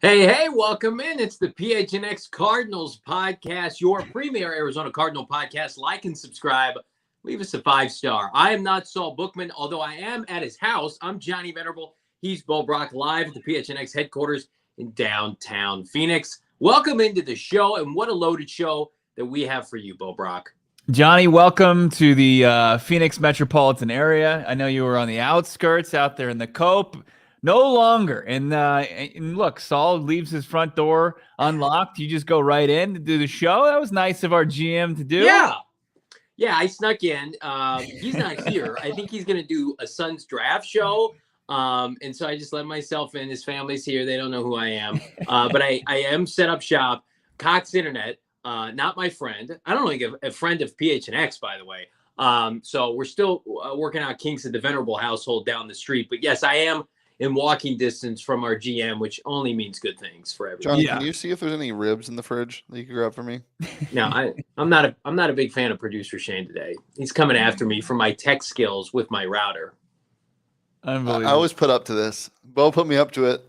Hey, welcome in. It's the PHNX Cardinals Podcast, your premier Arizona Cardinal podcast. Like and subscribe. Leave us a 5-star. I am not Saul Bookman, although I am at his house. I'm Johnny Venerable. He's Brack, live at the PHNX headquarters in downtown Phoenix. Welcome into the show, and what a loaded show that we have for you, Brack. Johnny, welcome to the Phoenix metropolitan area. I know you were on the outskirts out there in the Cope. No longer. And look, Saul leaves his front door unlocked. You just go right in to do the show. That was nice of our GM to do. Yeah, I snuck in. He's not here. I think he's going to do a Suns draft show. And so I just let myself in. His family's here. They don't know who I am. But I am set up shop. Cox Internet, not my friend. I don't think a friend of PHNX, by the way. So we're still working out kinks at the Venerable household down the street. But yes, I am in walking distance from our GM, which only means good things for everyone. Johnny, can you see if there's any ribs in the fridge that you can grab for me? No, I'm not a big fan of producer Shane today. He's coming after me for my tech skills with my router. Unbelievable. I always put up to this. Bo put me up to it.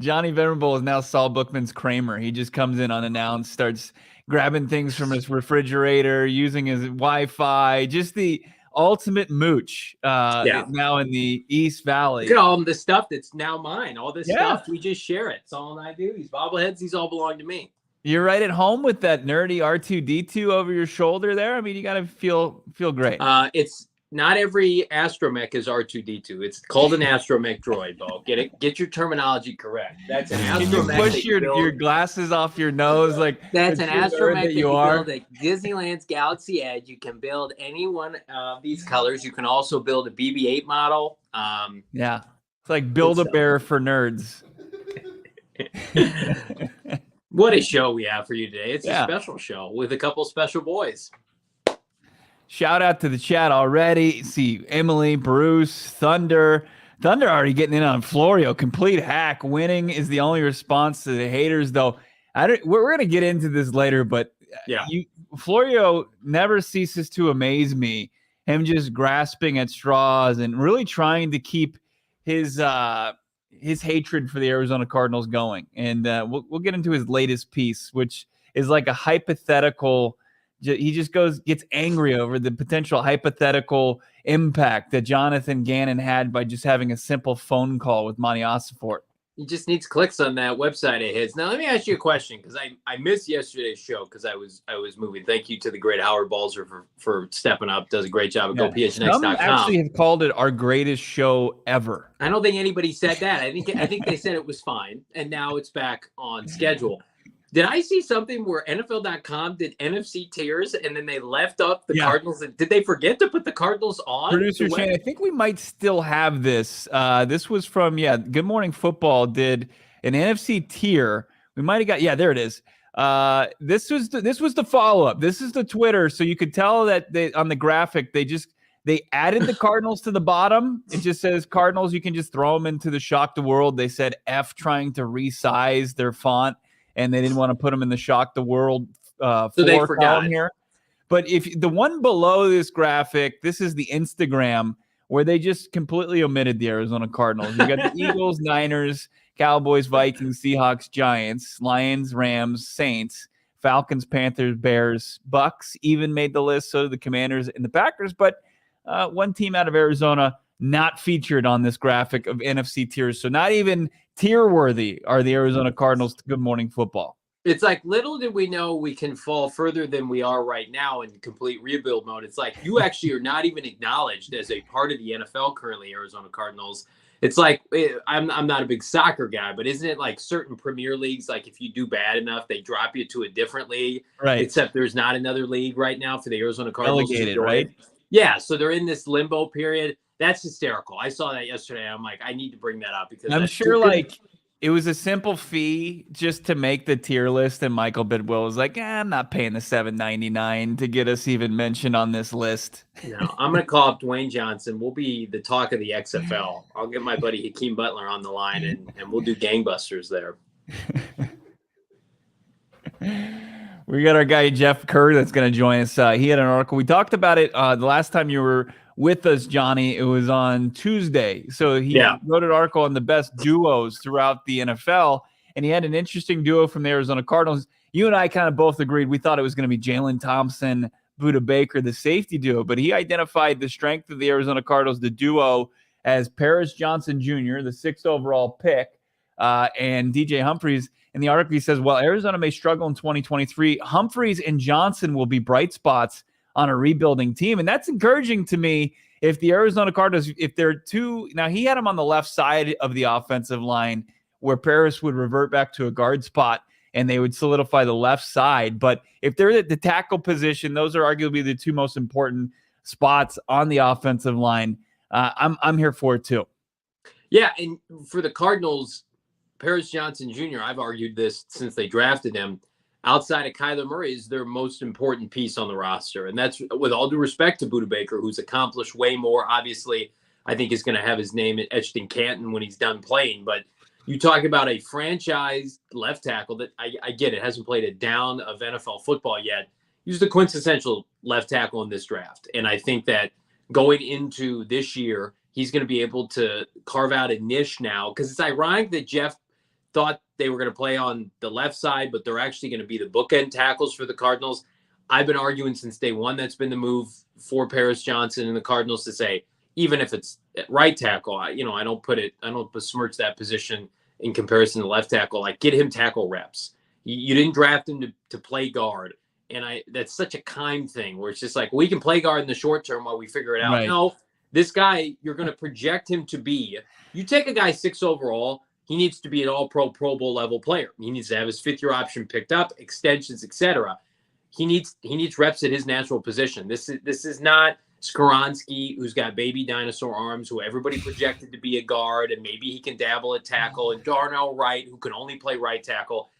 Johnny Venerable is now Saul Bookman's Kramer. He just comes in unannounced, starts grabbing things from his refrigerator, using his Wi-Fi, just the ultimate mooch now in the East Valley. Look at all the stuff that's now mine. All this stuff, we just share it. It's all I do. These bobbleheads, these all belong to me. You're right at home with that nerdy R2-D2 over your shoulder there. I mean, you got to feel great. It's not every astromech is R2-D2. It's called an astromech droid, Bo. Get your terminology correct. That's an astromech. You push your glasses off your nose like that's an astromech that you build at Disneyland's Galaxy Edge. You can build any one of these colors. You can also build a BB-8 model. Yeah, it's like Build-A-Bear for nerds. What a show we have for you today. It's a special show with a couple special boys. Shout out to the chat already. See Emily, Bruce, Thunder already getting in on Florio. Complete hack. Winning is the only response to the haters, though. We're going to get into this later, but Florio never ceases to amaze me. Him just grasping at straws and really trying to keep his hatred for the Arizona Cardinals going. And we'll get into his latest piece, which is like a hypothetical. He just gets angry over the potential hypothetical impact that Jonathan Gannon had by just having a simple phone call with Monty Osifort. He just needs clicks on that website of his. Now, let me ask you a question, because I missed yesterday's show because I was moving. Thank you to the great Howard Balzer for stepping up. Does a great job at GoPHNX.com. Some actually have called it our greatest show ever. I don't think anybody said that. I think they said it was fine, and now it's back on schedule. Did I see something where NFL.com did NFC tiers and then they left up the Cardinals? Did they forget to put the Cardinals on? Producer Shane, I think we might still have this. This was from, Good Morning Football did an NFC tier. We might have got, there it is. This was the follow-up. This is the Twitter. So you could tell that on the graphic, they added the Cardinals to the bottom. It just says Cardinals. You can just throw them into the Shock the World. They said F trying to resize their font, and they didn't want to put them in the Shock the World so they forgot here. But if the one below this graphic, this is the Instagram where they just completely omitted the Arizona Cardinals. You got the Eagles, Niners, Cowboys, Vikings, Seahawks, Giants, Lions, Rams, Saints, Falcons, Panthers, Bears, Bucks even made the list. So did the Commanders and the Packers. But one team out of Arizona not featured on this graphic of NFC tiers. So not even tier worthy are the Arizona Cardinals to Good Morning Football. It's like, little did we know we can fall further than we are right now in complete rebuild mode. It's like you actually are not even acknowledged as a part of the NFL currently, Arizona Cardinals. It's like, I'm not a big soccer guy, but isn't it like certain Premier Leagues, like if you do bad enough, they drop you to a different league? Right. Except there's not another league right now for the Arizona Cardinals. Relegated, right? Yeah, so they're in this limbo period. That's hysterical. I saw that yesterday. I'm like, I need to bring that up because I'm sure it was a simple fee just to make the tier list, and Michael Bidwill was like, I'm not paying the $7.99 to get us even mentioned on this list. No, I'm going to call up Dwayne Johnson. We'll be the talk of the XFL. I'll get my buddy Hakeem Butler on the line, and we'll do gangbusters there. We got our guy Jeff Kerr that's going to join us. He had an article. We talked about it the last time you were with us, Johnny. It was on Tuesday. So he wrote an article on the best duos throughout the NFL, and he had an interesting duo from the Arizona Cardinals. You and I kind of both agreed. We thought it was going to be Jalen Thompson, Budda Baker, the safety duo, but he identified the strength of the Arizona Cardinals, the duo, as Paris Johnson Jr., the 6th overall pick, and DJ Humphries. In the article, he says, while Arizona may struggle in 2023, Humphries and Johnson will be bright spots on a rebuilding team. And that's encouraging to me if the Arizona Cardinals, if they're two, now he had him on the left side of the offensive line where Paris would revert back to a guard spot and they would solidify the left side. But if they're at the tackle position, those are arguably the two most important spots on the offensive line. I'm here for it too. Yeah, and for the Cardinals, Paris Johnson Jr., I've argued this since they drafted him, outside of Kyler Murray, is their most important piece on the roster. And that's with all due respect to Budda Baker, who's accomplished way more. Obviously, I think he's going to have his name etched in Canton when he's done playing. But you talk about a franchise left tackle that I get it, hasn't played a down of NFL football yet. He's the quintessential left tackle in this draft. And I think that going into this year, he's going to be able to carve out a niche now, because it's ironic that Jeff thought they were going to play on the left side, but they're actually going to be the bookend tackles for the Cardinals. I've been arguing since day one that's been the move for Paris Johnson and the Cardinals to say, even if it's at right tackle, I don't besmirch that position in comparison to left tackle. Like, get him tackle reps. You didn't draft him to play guard. And that's such a kind thing where it's just like, we can play guard in the short term while we figure it out. Right. No, this guy, you're going to project him to be, you take a guy 6 overall, he needs to be an all-pro, Pro Bowl level player. He needs to have his 5th-year option picked up, extensions, etc. He needs reps at his natural position. This is not Skoronski, who's got baby dinosaur arms, who everybody projected to be a guard, and maybe he can dabble at tackle, and Darnell Wright, who can only play right tackle.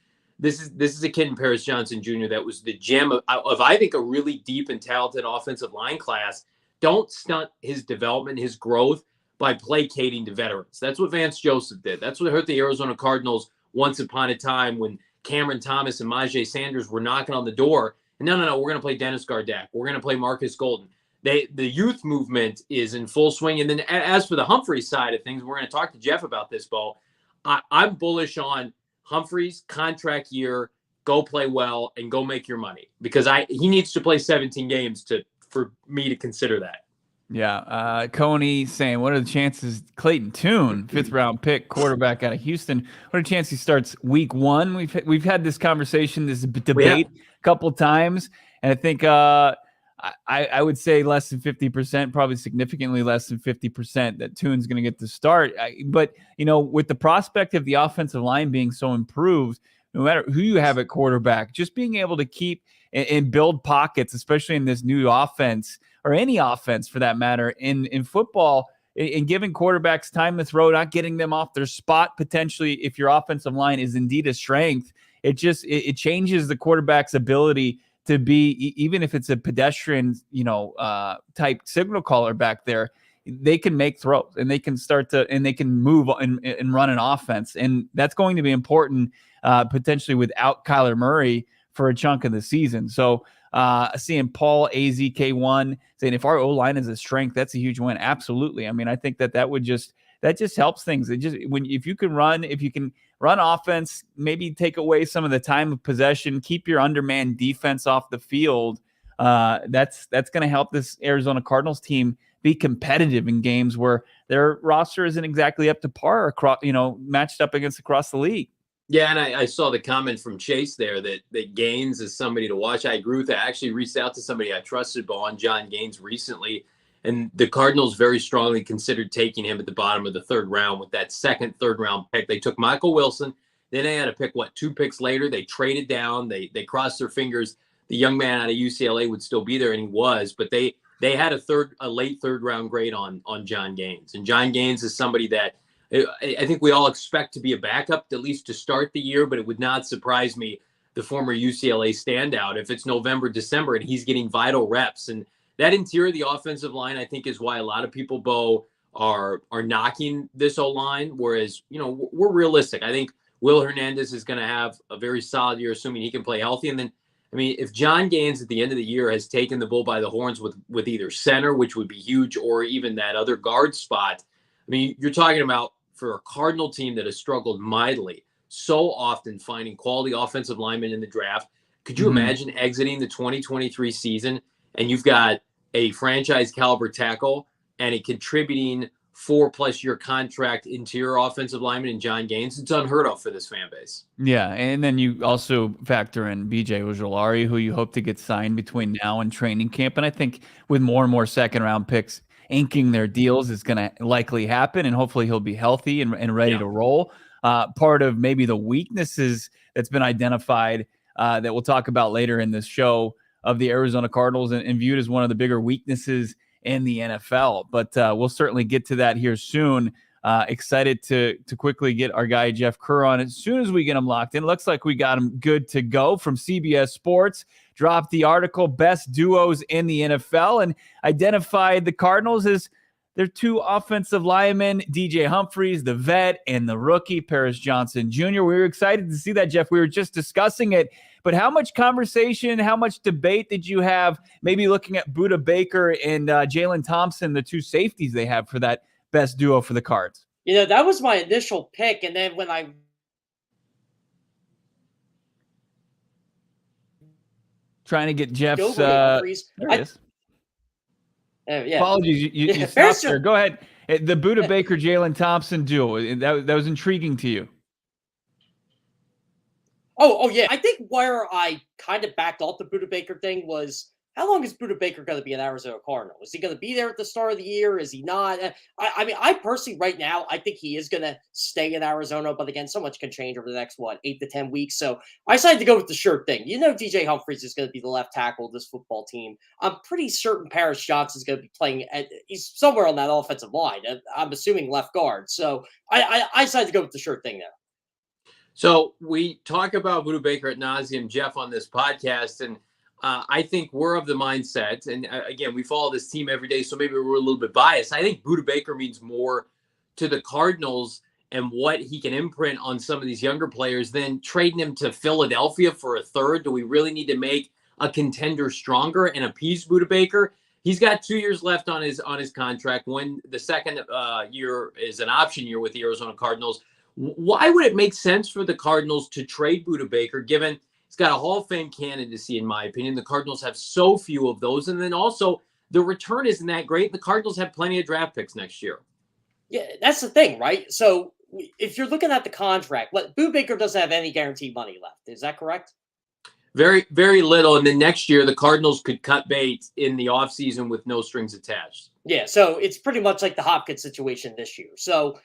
This is a kid in Paris Johnson Jr. that was the gem of I think a really deep and talented offensive line class. Don't stunt his development, his growth, by placating to veterans. That's what Vance Joseph did. That's what hurt the Arizona Cardinals once upon a time when Cameron Thomas and Myjai Sanders were knocking on the door. And no, we're going to play Dennis Gardeck. We're going to play Marcus Golden. The youth movement is in full swing. And then as for the Humphries side of things, we're going to talk to Jeff about this, Bo. I'm bullish on Humphries, contract year, go play well, and go make your money. Because he needs to play 17 games for me to consider that. Yeah. Coney saying, what are the chances Clayton Tune, 5th-round pick, quarterback out of Houston, what are the chances he starts week 1? We've had this conversation, this debate a couple of times, and I think I would say less than 50%, probably significantly less than 50% that Tune's going to get the start. But, with the prospect of the offensive line being so improved, no matter who you have at quarterback, just being able to keep and build pockets, especially in this new offense, or any offense for that matter, in football, in giving quarterbacks time to throw, not getting them off their spot, potentially, if your offensive line is indeed a strength, it changes the quarterback's ability to be, even if it's a pedestrian, type signal caller back there, they can make throws and they can and they can move and run an offense. And that's going to be important, potentially without Kyler Murray for a chunk of the season. So, seeing Paul AZK1 saying, if our O-line is a strength, that's a huge win. Absolutely. I mean, I think that just helps things. If you can run offense, maybe take away some of the time of possession, keep your undermanned defense off the field. That's going to help this Arizona Cardinals team be competitive in games where their roster isn't exactly up to par across, matched up against across the league. Yeah, and I saw the comment from Chase there that Gaines is somebody to watch. I agree with that. I actually reached out to somebody I trusted, on John Gaines, recently, and the Cardinals very strongly considered taking him at the bottom of the 3rd round with that third round pick. They took Michael Wilson. Then they had to pick, 2 picks later. They traded down. They crossed their fingers. The young man out of UCLA would still be there, and he was. But they had a late 3rd round grade on John Gaines. And John Gaines is somebody that I think we all expect to be a backup, at least to start the year, but it would not surprise me, the former UCLA standout, if it's November, December, and he's getting vital reps. And that interior of the offensive line, I think, is why a lot of people, Bo, are knocking this O-line, whereas, we're realistic. I think Will Hernandez is going to have a very solid year, assuming he can play healthy. And then I mean, if John Gaines at the end of the year has taken the bull by the horns with either center, which would be huge, or even that other guard spot, I mean, you're talking about for a Cardinal team that has struggled mightily so often finding quality offensive linemen in the draft. Could you imagine exiting the 2023 season and you've got a franchise caliber tackle and a contributing 4+ year contract interior offensive lineman in John Gaines? It's unheard of for this fan base. Yeah, and then you also factor in B.J. Ojulari, who you hope to get signed between now and training camp. And I think with more and more second-round picks inking their deals is going to likely happen, and hopefully he'll be healthy and ready to roll. Part of maybe the weaknesses that's been identified that we'll talk about later in this show of the Arizona Cardinals and viewed as one of the bigger weaknesses in the NFL. But we'll certainly get to that here soon. Excited to quickly get our guy Jeff Kerr on as soon as we get him locked in. Looks like we got him good to go. From CBS Sports dropped the article Best Duos in the NFL and identified the Cardinals as their two offensive linemen, DJ Humphries, the vet, and the rookie, Paris Johnson Jr. We were excited to see that, Jeff. We were just discussing it. But how much conversation, how much debate did you have maybe looking at Budda Baker and Jalen Thompson, the two safeties they have for that best duo for the Cards? You know, that was my initial pick. And then when I trying to get Jeff's there it is. Yeah. Apologies, you stopped there. Go ahead. The Budda Baker Jalen Thompson duo, that was intriguing to you. Oh yeah. I think where I kind of backed off the Budda Baker thing was, how long is Budda Baker going to be an Arizona Cardinal? Is he going to be there at the start of the year? Is he not? I mean, I personally, right now, I think he is going to stay in Arizona. But again, so much can change over the next, 8 to 10 weeks. So I decided to go with the sure thing. You know, DJ Humphries is going to be the left tackle of this football team. I'm pretty certain Paris Johnson is going to be playing he's somewhere on that offensive line. I'm assuming left guard. So I decided to go with the sure thing there. So we talk about Budda Baker ad nauseum, Jeff, on this podcast, and I think we're of the mindset, and again, we follow this team every day, so maybe we're a little bit biased. I think Budda Baker means more to the Cardinals and what he can imprint on some of these younger players than trading him to Philadelphia for a third. Do we really need to make a contender stronger and appease Budda Baker? He's got 2 years left on his contract. When the second year is an option year with the Arizona Cardinals, why would it make sense for the Cardinals to trade Budda Baker, given he's got a Hall of Fame candidacy, in my opinion? The Cardinals have so few of those. And then also the return isn't that great. The Cardinals have plenty of draft picks next year. Yeah, that's the thing, right? So if you're looking at the contract, Budda Baker doesn't have any guaranteed money left. Is that correct? Very, very little. And then next year, the Cardinals could cut bait in the offseason with no strings attached. Yeah, so it's pretty much like the Hopkins situation this year. So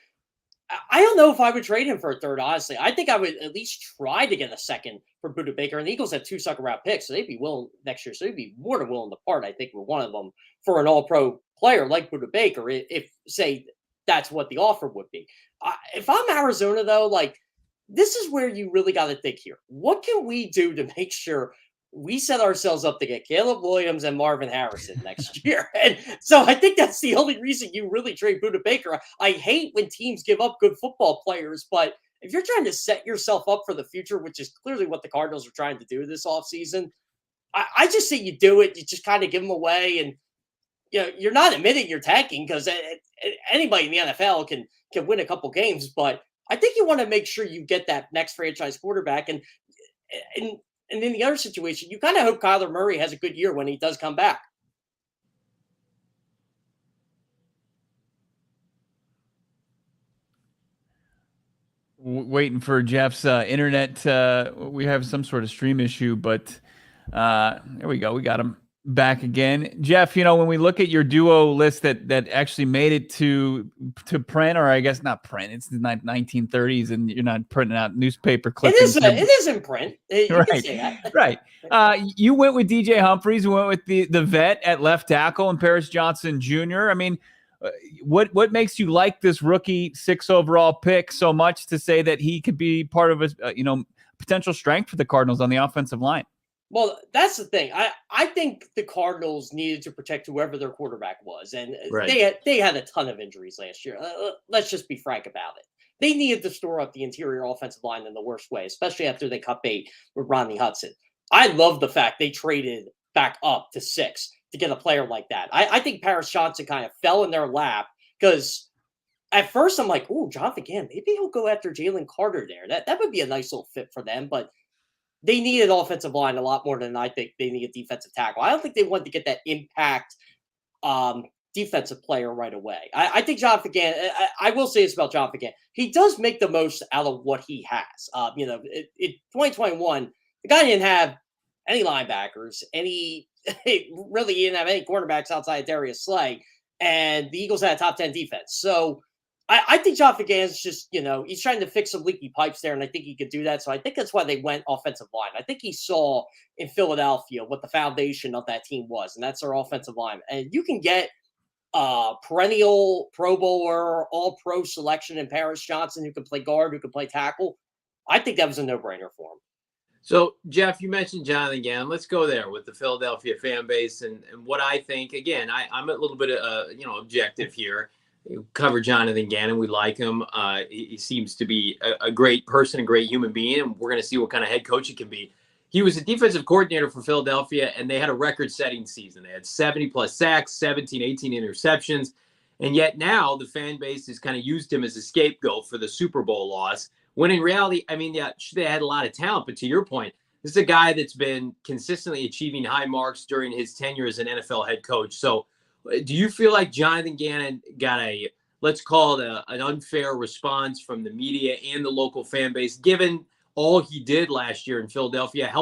I don't know if I would trade him for a third, honestly. I think I would at least try to get a second for Budda Baker. And the Eagles have 2 second-round picks, so they'd be willing next year. So they'd be more than willing to part, I think, with one of them for an all-pro player like Budda Baker, if, say, that's what the offer would be. If I'm Arizona, though, this is where you really got to think here. What can we do to make sure we set ourselves up to get Caleb Williams and Marvin Harrison next year? And so I think that's the only reason you really trade Budda Baker. I hate when teams give up good football players, but if you're trying to set yourself up for the future, which is clearly what the Cardinals are trying to do this offseason, I just say you do it. You just kind of give them away, and you're not admitting you're tanking, because anybody in the NFL can win a couple games, but I think you want to make sure you get that next franchise quarterback. And in the other situation, you kind of hope Kyler Murray has a good year when he does come back. Waiting for Jeff's internet. We have some sort of stream issue, but there we go. We got him back again. Jeff, when we look at your duo list that actually made it to print, or I guess not print, it's the 1930s and you're not printing out newspaper clippings. It is in print. You can say that. Right. You went with DJ Humphries, you went with the vet at left tackle, and Paris Johnson Jr. I mean, what makes you like this rookie 6 overall pick so much to say that he could be part of a potential strength for the Cardinals on the offensive line? Well, that's the thing. I think the Cardinals needed to protect whoever their quarterback was, and they had a ton of injuries last year. Let's just be frank about it. They needed to store up the interior offensive line in the worst way, especially after they cut bait with Rodney Hudson. I love the fact they traded back up to 6 to get a player like that. I think Paris Johnson kind of fell in their lap because at first I'm like, oh, Jonathan Gannon, maybe he'll go after Jalen Carter there. That would be a nice little fit for them, but they needed offensive line a lot more than I think they needed defensive tackle. I don't think they wanted to get that impact defensive player right away. I think Jonathan Gannon, I will say this about Jonathan Gannon. He does make the most out of what he has. In 2021, the guy didn't have any linebackers, really he didn't have any cornerbacks outside of Darius Slay, and the Eagles had a top 10 defense. So I think Jonathan Gannon's just, he's trying to fix some leaky pipes there, and I think he could do that. So I think that's why they went offensive line. I think he saw in Philadelphia what the foundation of that team was, and that's their offensive line. And you can get perennial Pro Bowler, all-pro selection in Paris Johnson who can play guard, who can play tackle. I think that was a no-brainer for him. So, Jeff, you mentioned Jonathan Gannon. Let's go there with the Philadelphia fan base and what I think. Again, I'm a little bit, objective here. We cover Jonathan Gannon. We like him. He seems to be a great person, a great human being, and we're going to see what kind of head coach he can be. He was a defensive coordinator for Philadelphia, and they had a record-setting season. They had 70-plus sacks, 17, 18 interceptions, and yet now the fan base has kind of used him as a scapegoat for the Super Bowl loss, when in reality, they had a lot of talent, but to your point, this is a guy that's been consistently achieving high marks during his tenure as an NFL head coach. So do you feel like Jonathan Gannon got let's call it an unfair response from the media and the local fan base, given all he did last year in Philadelphia,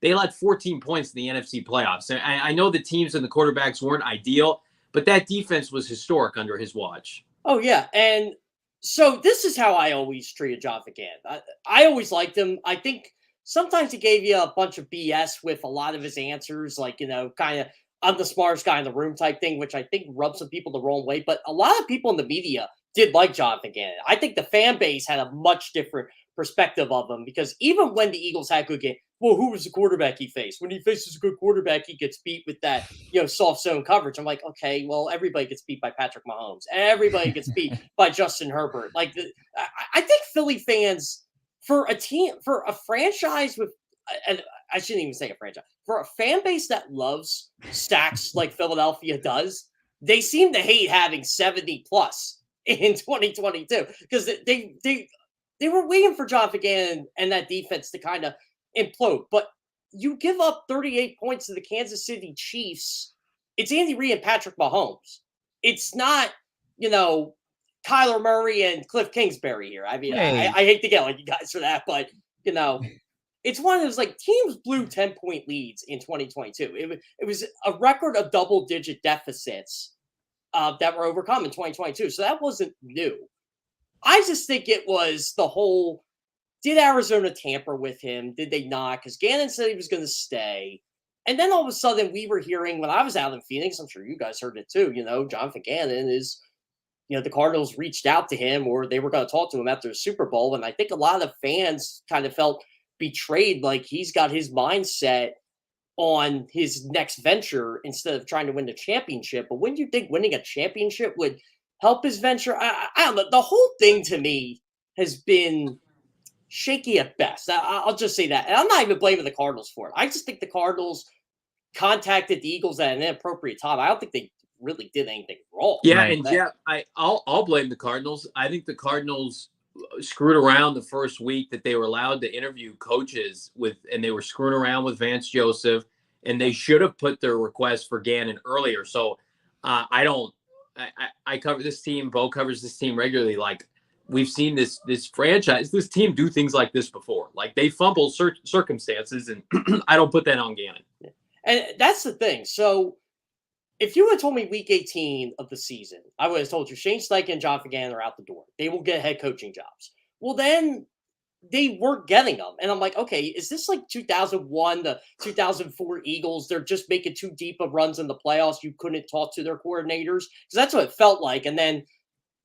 they led 14 points in the NFC playoffs. I know the teams and the quarterbacks weren't ideal, but that defense was historic under his watch. Oh, yeah. And so this is how I always treated Jonathan Gannon. I always liked him. I think sometimes he gave you a bunch of BS with a lot of his answers, like, kind of I'm the smartest guy in the room type thing, which I think rubbed some people the wrong way. But a lot of people in the media did like Jonathan Gannon. I think the fan base had a much different perspective of him because even when the Eagles had good game, well, who was the quarterback he faced? When he faces a good quarterback, he gets beat with that, soft zone coverage. I'm like, okay, well, everybody gets beat by Patrick Mahomes. Everybody gets beat by Justin Herbert. I think Philly fans, for a franchise with, and I shouldn't even say a franchise, for a fan base that loves stacks like Philadelphia does, they seem to hate having 70 plus in 2022 because they were waiting for Jonathan Gannon and that defense to kind of implode. But you give up 38 points to the Kansas City Chiefs. It's Andy Reid and Patrick Mahomes. It's not, Kyler Murray and Cliff Kingsbury here. I mean, I hate to get on you guys for that, but, it's one of those, teams blew 10-point leads in 2022. It was a record of double-digit deficits that were overcome in 2022. So that wasn't new. I just think it was the whole, did Arizona tamper with him? Did they not? Because Gannon said he was going to stay. And then all of a sudden we were hearing, when I was out in Phoenix, I'm sure you guys heard it too, Jonathan Gannon is, the Cardinals reached out to him or they were going to talk to him after the Super Bowl. And I think a lot of fans kind of felt betrayed, like he's got his mindset on his next venture instead of trying to win the championship. But when you think winning a championship would help his venture, I don't know. The whole thing to me has been shaky at best. I'll just say that. And I'm not even blaming the Cardinals for it. I just think the Cardinals contacted the Eagles at an inappropriate time. I don't think they really did anything wrong. Yeah, right. And yeah, I'll blame the Cardinals. I think the Cardinals screwed around the first week that they were allowed to interview coaches with, and they were screwing around with Vance Joseph, and they should have put their request for Gannon earlier. So I cover this team. Bo covers this team regularly. Like, we've seen this franchise, this team do things like this before. Like, they fumble circumstances, and I don't put that on Gannon. And that's the thing. So if you had told me week 18 of the season, I would have told you Shane Steichen and Jonathan Gannon are out the door. They will get head coaching jobs. Well, then they weren't getting them. And I'm like, okay, is this like 2001 to 2004 Eagles? They're just making too deep of runs in the playoffs. You couldn't talk to their coordinators. Because that's what it felt like. And then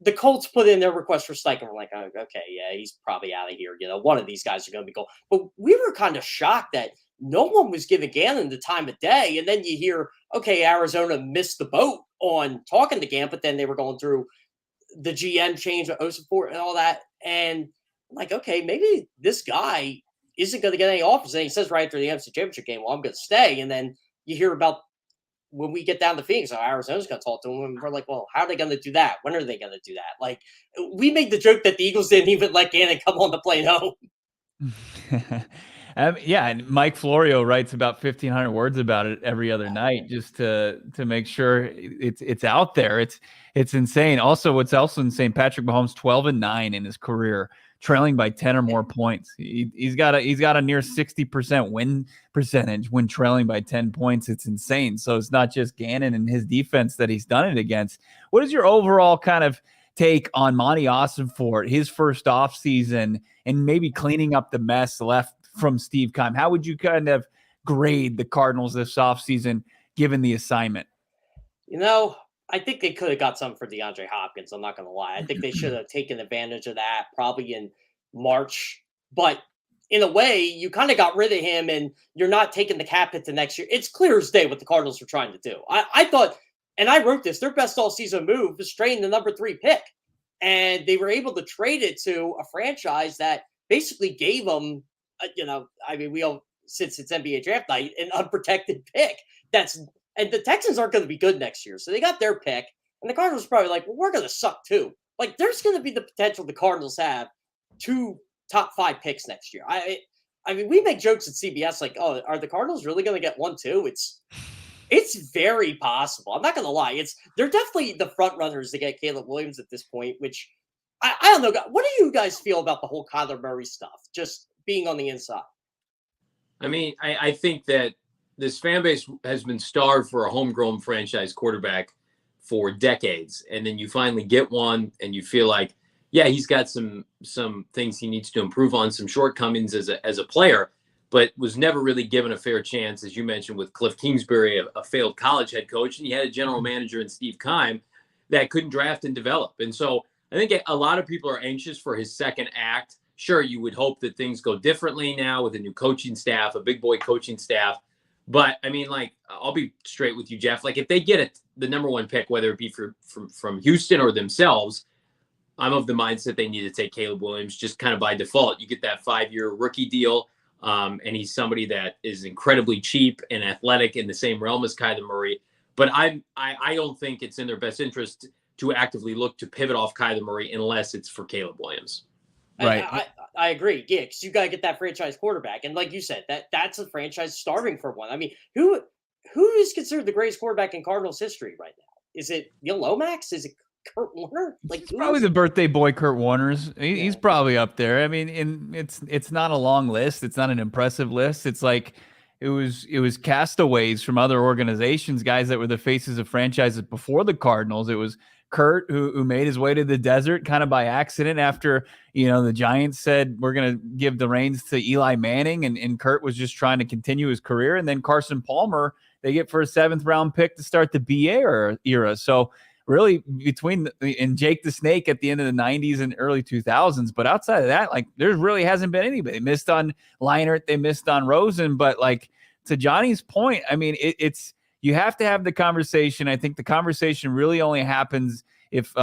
the Colts put in their request for Steichen. We're like, oh, okay, yeah, he's probably out of here. One of these guys are going to be gone. But we were kind of shocked that no one was giving Gannon the time of day. And then you hear, okay, Arizona missed the boat on talking to Gannon, but then they were going through the GM change of Osiport and all that. And I'm like, okay, maybe this guy isn't going to get any offers. And he says right after the NFC Championship game, well, I'm going to stay. And then you hear about when we get down to Phoenix, Arizona's going to talk to him. And we're like, well, how are they going to do that? When are they going to do that? Like, we made the joke that the Eagles didn't even let Gannon come on the plane home. Yeah, and Mike Florio writes about 1,500 words about it every other night just to make sure it's out there. It's insane. Also, what's also insane, Patrick Mahomes 12-9 in his career, trailing by 10 or more points. He's got a near 60% win percentage when trailing by 10 points. It's insane. So it's not just Gannon and his defense that he's done it against. What is your overall kind of take on Monty Ossenfort, his first offseason, and maybe cleaning up the mess left from Steve Keim? How would you kind of grade the Cardinals this offseason given the assignment? I think they could have got some for DeAndre Hopkins. I'm not going to lie. I think they should have taken advantage of that probably in March. But in a way, you kind of got rid of him and you're not taking the cap hit to next year. It's clear as day what the Cardinals were trying to do. I thought, and I wrote this, their best all-season move was trading the number 3 pick. And they were able to trade it to a franchise that basically gave them, since it's NBA draft night, an unprotected pick. And the Texans aren't going to be good next year. So they got their pick. And the Cardinals are probably like, well, we're going to suck too. Like, there's going to be the potential the Cardinals have 2 top 5 picks next year. I mean, we make jokes at CBS like, oh, are the Cardinals really going to get 1, 2? It's very possible. I'm not going to lie. They're definitely the front runners to get Caleb Williams at this point, which I don't know. What do you guys feel about the whole Kyler Murray stuff, just being on the inside? I mean, I think that this fan base has been starved for a homegrown franchise quarterback for decades. And then you finally get one and you feel like, yeah, he's got some things he needs to improve on, some shortcomings as a player, but was never really given a fair chance, as you mentioned, with Cliff Kingsbury, a failed college head coach. And he had a general manager in Steve Keim that couldn't draft and develop. And so I think a lot of people are anxious for his second act. Sure, you would hope that things go differently now with a new coaching staff, a big boy coaching staff. But I mean, like, I'll be straight with you, Jeff. Like, if they get the number 1 pick, whether it be from Houston or themselves, I'm of the mindset they need to take Caleb Williams just kind of by default. You get that 5-year rookie deal, and he's somebody that is incredibly cheap and athletic in the same realm as Kyler Murray. But I don't think it's in their best interest to actively look to pivot off Kyler Murray unless it's for Caleb Williams. Right. I agree. Yeah, because you got to get that franchise quarterback. And like you said, that's a franchise starving for one. I mean, who is considered the greatest quarterback in Cardinals history right now? Is it Neil Lomax? Is it Kurt Warner? Like, it's probably the birthday boy Kurt Warner's. He's probably up there. I mean, it's not a long list. It's not an impressive list. It's like it was castaways from other organizations, guys that were the faces of franchises before the Cardinals. It was Kurt, who made his way to the desert kind of by accident after, the Giants said, we're going to give the reins to Eli Manning. And Kurt was just trying to continue his career. And then Carson Palmer, they get for a 7th round pick to start the BA era. So really and Jake the Snake at the end of the 90s and early 2000s. But outside of that, like, there really hasn't been anybody. They missed on Leinart. They missed on Rosen. But like, to Johnny's point, I mean, it's, you have to have the conversation. I think the conversation really only happens if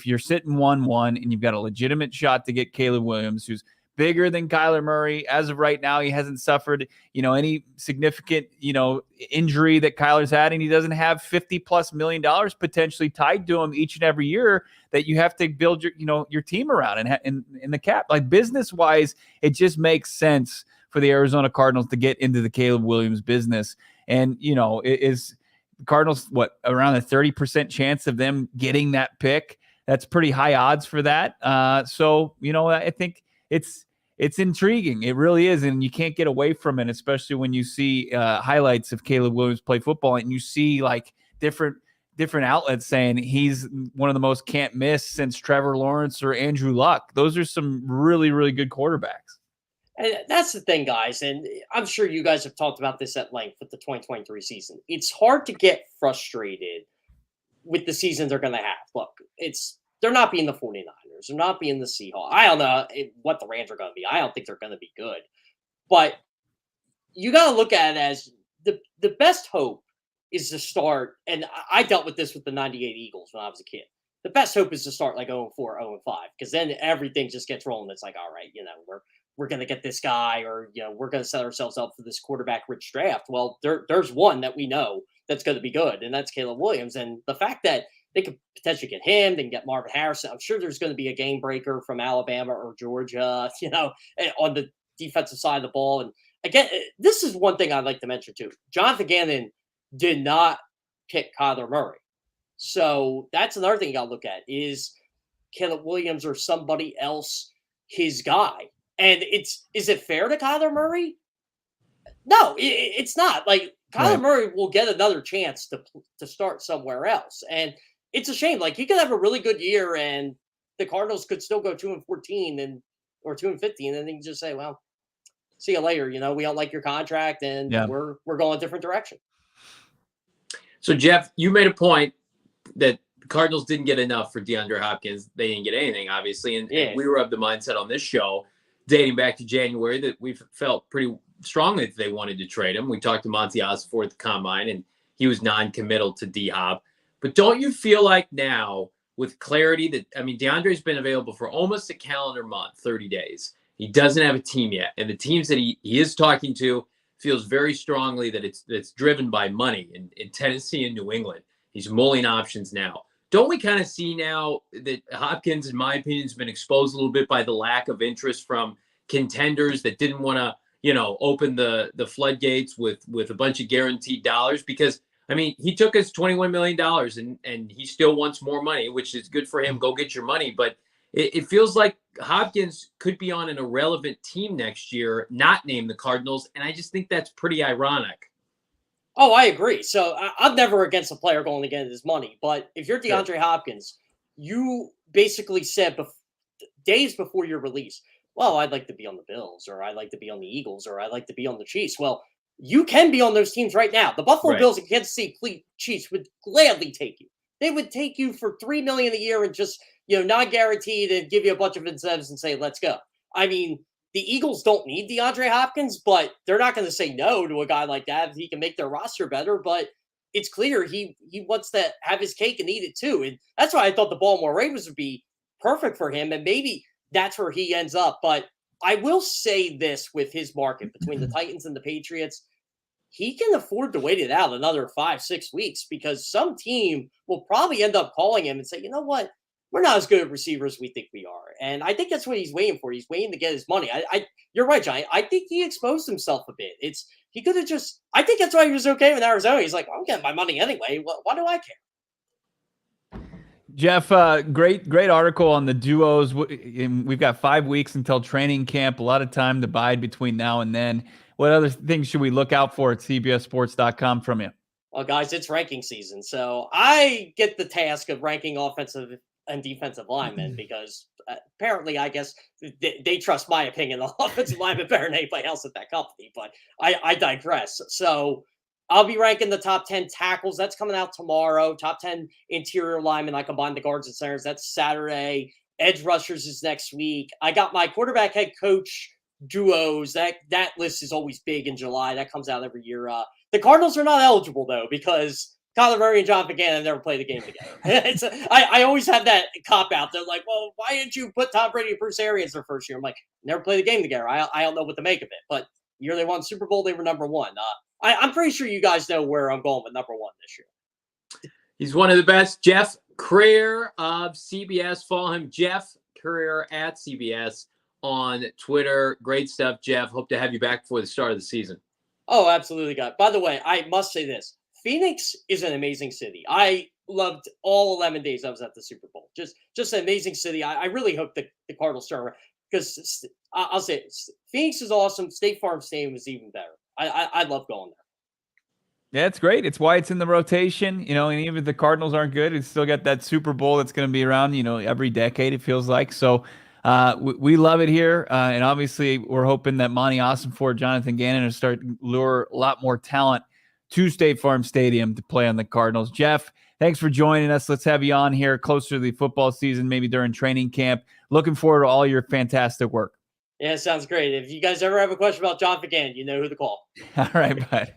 you're sitting 1-1 and you've got a legitimate shot to get Caleb Williams, who's bigger than Kyler Murray. As of right now, he hasn't suffered, any significant, injury that Kyler's had, and he doesn't have $50+ million potentially tied to him each and every year that you have to build your team around and in the cap. Like, business wise, it just makes sense for the Arizona Cardinals to get into the Caleb Williams business. And, is Cardinals, around a 30% chance of them getting that pick? That's pretty high odds for that. So, I think it's intriguing. It really is. And you can't get away from it, especially when you see highlights of Caleb Williams play football and you see like different outlets saying he's one of the most can't miss since Trevor Lawrence or Andrew Luck. Those are some really, really good quarterbacks. And that's the thing, guys, and I'm sure you guys have talked about this at length with the 2023 season. It's hard to get frustrated with the season they're going to have. Look, they're not being the 49ers. They're not being the Seahawks. I don't know what the Rams are going to be. I don't think they're going to be good. But you got to look at it as the best hope is to start, and I dealt with this with the 98 Eagles when I was a kid. The best hope is to start like 0-4, 0-5, because then everything just gets rolling. It's like, all right, we're going to get this guy, or, we're going to set ourselves up for this quarterback-rich draft. Well, there's one that we know that's going to be good, and that's Caleb Williams. And the fact that they could potentially get him, they can get Marvin Harrison. I'm sure there's going to be a game breaker from Alabama or Georgia, on the defensive side of the ball. And again, this is one thing I'd like to mention too. Jonathan Gannon did not pick Kyler Murray. So that's another thing you got to look at, is Caleb Williams or somebody else his guy. And is it fair to Kyler Murray? No, it's not. Like, Kyler Murray will get another chance to start somewhere else. And it's a shame. Like, he could have a really good year and the Cardinals could still go 2-14 or 2-15, and then they can just say, well, see you later. We don't like your contract, and we're going a different direction. So, Jeff, you made a point that the Cardinals didn't get enough for DeAndre Hopkins. They didn't get anything, obviously. And we were of the mindset on this show, dating back to January, that we felt pretty strongly that they wanted to trade him. We talked to Monty Ossenfort at the Combine, and he was non-committal to D-Hop. But don't you feel like now, with clarity that, DeAndre's been available for almost a calendar month, 30 days. He doesn't have a team yet. And the teams that he is talking to feels very strongly that it's driven by money in Tennessee and New England. He's mulling options now. Don't we kind of see now that Hopkins, in my opinion, has been exposed a little bit by the lack of interest from contenders that didn't want to, open the floodgates with a bunch of guaranteed dollars? Because, he took us $21 million and he still wants more money, which is good for him. Go get your money. But it feels like Hopkins could be on an irrelevant team next year, not named the Cardinals. And I just think that's pretty ironic. Oh, I agree. So I'm never against a player going to get his money. But if you're DeAndre Hopkins, you basically said days before your release, well, I'd like to be on the Bills, or I'd like to be on the Eagles, or I'd like to be on the Chiefs. Well, you can be on those teams right now. The Buffalo Bills and Kansas City Chiefs would gladly take you. They would take you for $3 million a year and just, not guaranteed, and give you a bunch of incentives and say, let's go. The Eagles don't need DeAndre Hopkins, but they're not going to say no to a guy like that if he can make their roster better. But it's clear he wants to have his cake and eat it too. And that's why I thought the Baltimore Ravens would be perfect for him. And maybe that's where he ends up. But I will say this, with his market between the Titans and the Patriots, he can afford to wait it out another 5-6 weeks, because some team will probably end up calling him and say, you know what? We're not as good at receivers as we think we are. And I think that's what he's waiting for. He's waiting to get his money. You're right, Johnny. I think he exposed himself a bit. He could have I think that's why he was okay with Arizona. He's like, well, I'm getting my money anyway. Why do I care? Jeff, great article on the duos. We've got 5 weeks until training camp. A lot of time to bide between now and then. What other things should we look out for at cbssports.com from you? Well, guys, it's ranking season. So I get the task of ranking offensive and defensive linemen, because apparently, I guess, they trust my opinion on offensive linemen better than anybody else at that company. But I digress. So I'll be ranking the top 10 tackles. That's coming out tomorrow. Top 10 interior linemen. I combine the guards and centers. That's Saturday. Edge rushers is next week. I got my quarterback head coach duos. That list is always big in July. That comes out every year. The Cardinals are not eligible, though, because Kyler Murray and Jonathan Gannon never played the game together. I always have that cop out. They're like, well, why didn't you put Tom Brady and Bruce Arians their first year? I'm like, never played the game together. I don't know what to make of it. But the year they won Super Bowl, they were number one. I'm pretty sure you guys know where I'm going with number one this year. He's one of the best. Jeff Kerr of CBS. Follow him, Jeff Kerr at CBS on Twitter. Great stuff, Jeff. Hope to have you back before the start of the season. Oh, absolutely, God. By the way, I must say this. Phoenix is an amazing city. I loved all 11 days I was at the Super Bowl. Just an amazing city. I really hope the Cardinals turn around, because I'll say it, Phoenix is awesome. State Farm Stadium is even better. I love going there. Yeah, it's great. It's why it's in the rotation, and even if the Cardinals aren't good, it's still got that Super Bowl that's going to be around, every decade, it feels like. So we love it here. And obviously we're hoping that Monty Ossenfort, Jonathan Gannon will start lure a lot more talent to State Farm Stadium to play on the Cardinals. Jeff, thanks for joining us. Let's have you on here closer to the football season, maybe during training camp. Looking forward to all your fantastic work. Yeah, sounds great. If you guys ever have a question about Jonathan Gannon, you know who to call. All right, bud.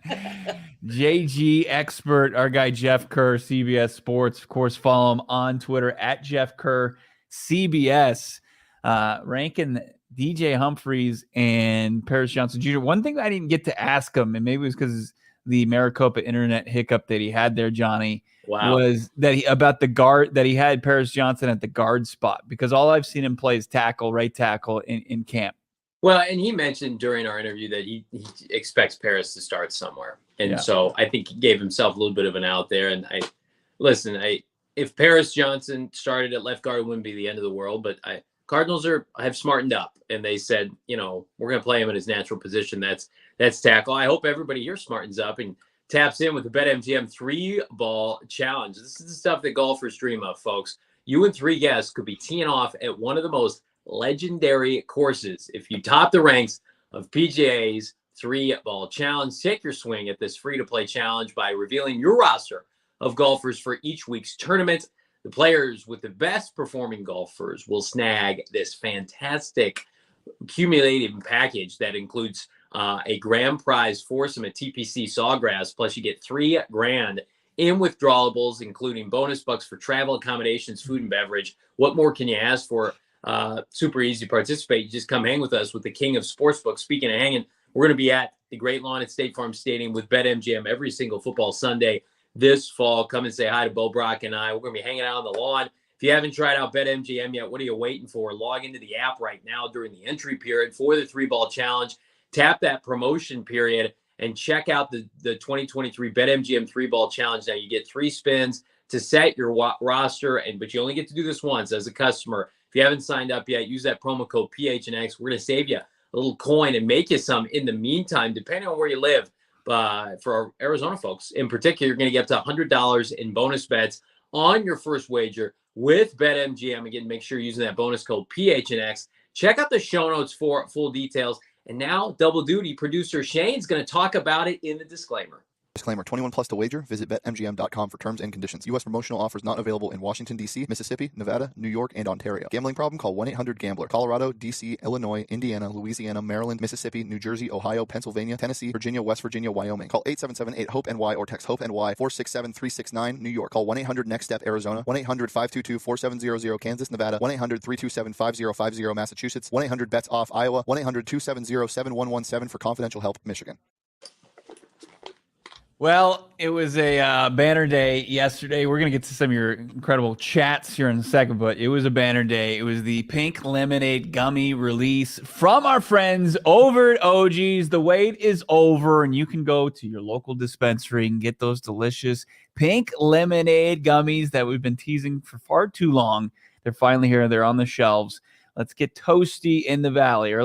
JG expert, our guy Jeff Kerr, CBS Sports. Of course, follow him on Twitter at Jeff Kerr, CBS. Ranking DJ Humphries and Paris Johnson Jr. One thing I didn't get to ask him, and maybe it was because the Maricopa internet hiccup that he had there, Johnny, was that about the guard, that he had Paris Johnson at the guard spot, because all I've seen him play is tackle, right tackle in camp. Well, and he mentioned during our interview that he expects Paris to start somewhere. And so I think he gave himself a little bit of an out there. And if Paris Johnson started at left guard, it wouldn't be the end of the world. But Cardinals have smartened up, and they said, we're going to play him in his natural position. That's tackle. I hope everybody here smartens up and taps in with the BetMGM 3-ball challenge. This is the stuff that golfers dream of, folks. You and 3 guests could be teeing off at one of the most legendary courses. If you top the ranks of PGA's 3-ball challenge, take your swing at this free-to-play challenge by revealing your roster of golfers for each week's tournament. The players with the best performing golfers will snag this fantastic accumulated package that includes a grand prize foursome at TPC Sawgrass, plus you get $3,000 in withdrawalables, including bonus bucks for travel accommodations, food, and beverage. What more can you ask for? Super easy to participate. You just come hang with us with the king of sportsbooks. Speaking of hanging, we're going to be at the Great Lawn at State Farm Stadium with BetMGM every single football Sunday this fall. Come and say hi to Bo, Brack, and I. We're going to be hanging out on the lawn. If you haven't tried out BetMGM yet, what are you waiting for? Log into the app right now during the entry period for the 3-ball challenge. Tap that promotion period and check out the 2023 BetMGM 3-ball challenge. Now you get 3 spins to set your roster, but you only get to do this once as a customer. If you haven't signed up yet, use that promo code PHNX. We're going to save you a little coin and make you some in the meantime, depending on where you live. For our Arizona folks in particular, you're going to get up to $100 in bonus bets on your first wager with BetMGM. Again, make sure you're using that bonus code PHNX. Check out the show notes for full details. And now, double duty, producer Shane's going to talk about it in the disclaimer. Disclaimer, 21 plus to wager. Visit BetMGM.com for terms and conditions. U.S. promotional offers not available in Washington, D.C., Mississippi, Nevada, New York, and Ontario. Gambling problem? Call 1-800-GAMBLER. Colorado, D.C., Illinois, Indiana, Louisiana, Maryland, Mississippi, New Jersey, Ohio, Pennsylvania, Tennessee, Virginia, West Virginia, Wyoming. Call 877-8-HOPE-NY or text HOPE-NY 467-369, New York. Call 1-800-NEXT-STEP, Arizona. 1-800-522-4700, Kansas, Nevada. 1-800-327-5050, Massachusetts. 1-800-BETS-OFF, Iowa. 1-800-270-7117 for confidential help, Michigan. Well, it was a banner day yesterday. We're going to get to some of your incredible chats here in a second, but it was a banner day. It was the pink lemonade gummy release from our friends over at OG's. The wait is over, and you can go to your local dispensary and get those delicious pink lemonade gummies that we've been teasing for far too long. They're finally here. They're on the shelves. Let's get toasty in the valley, or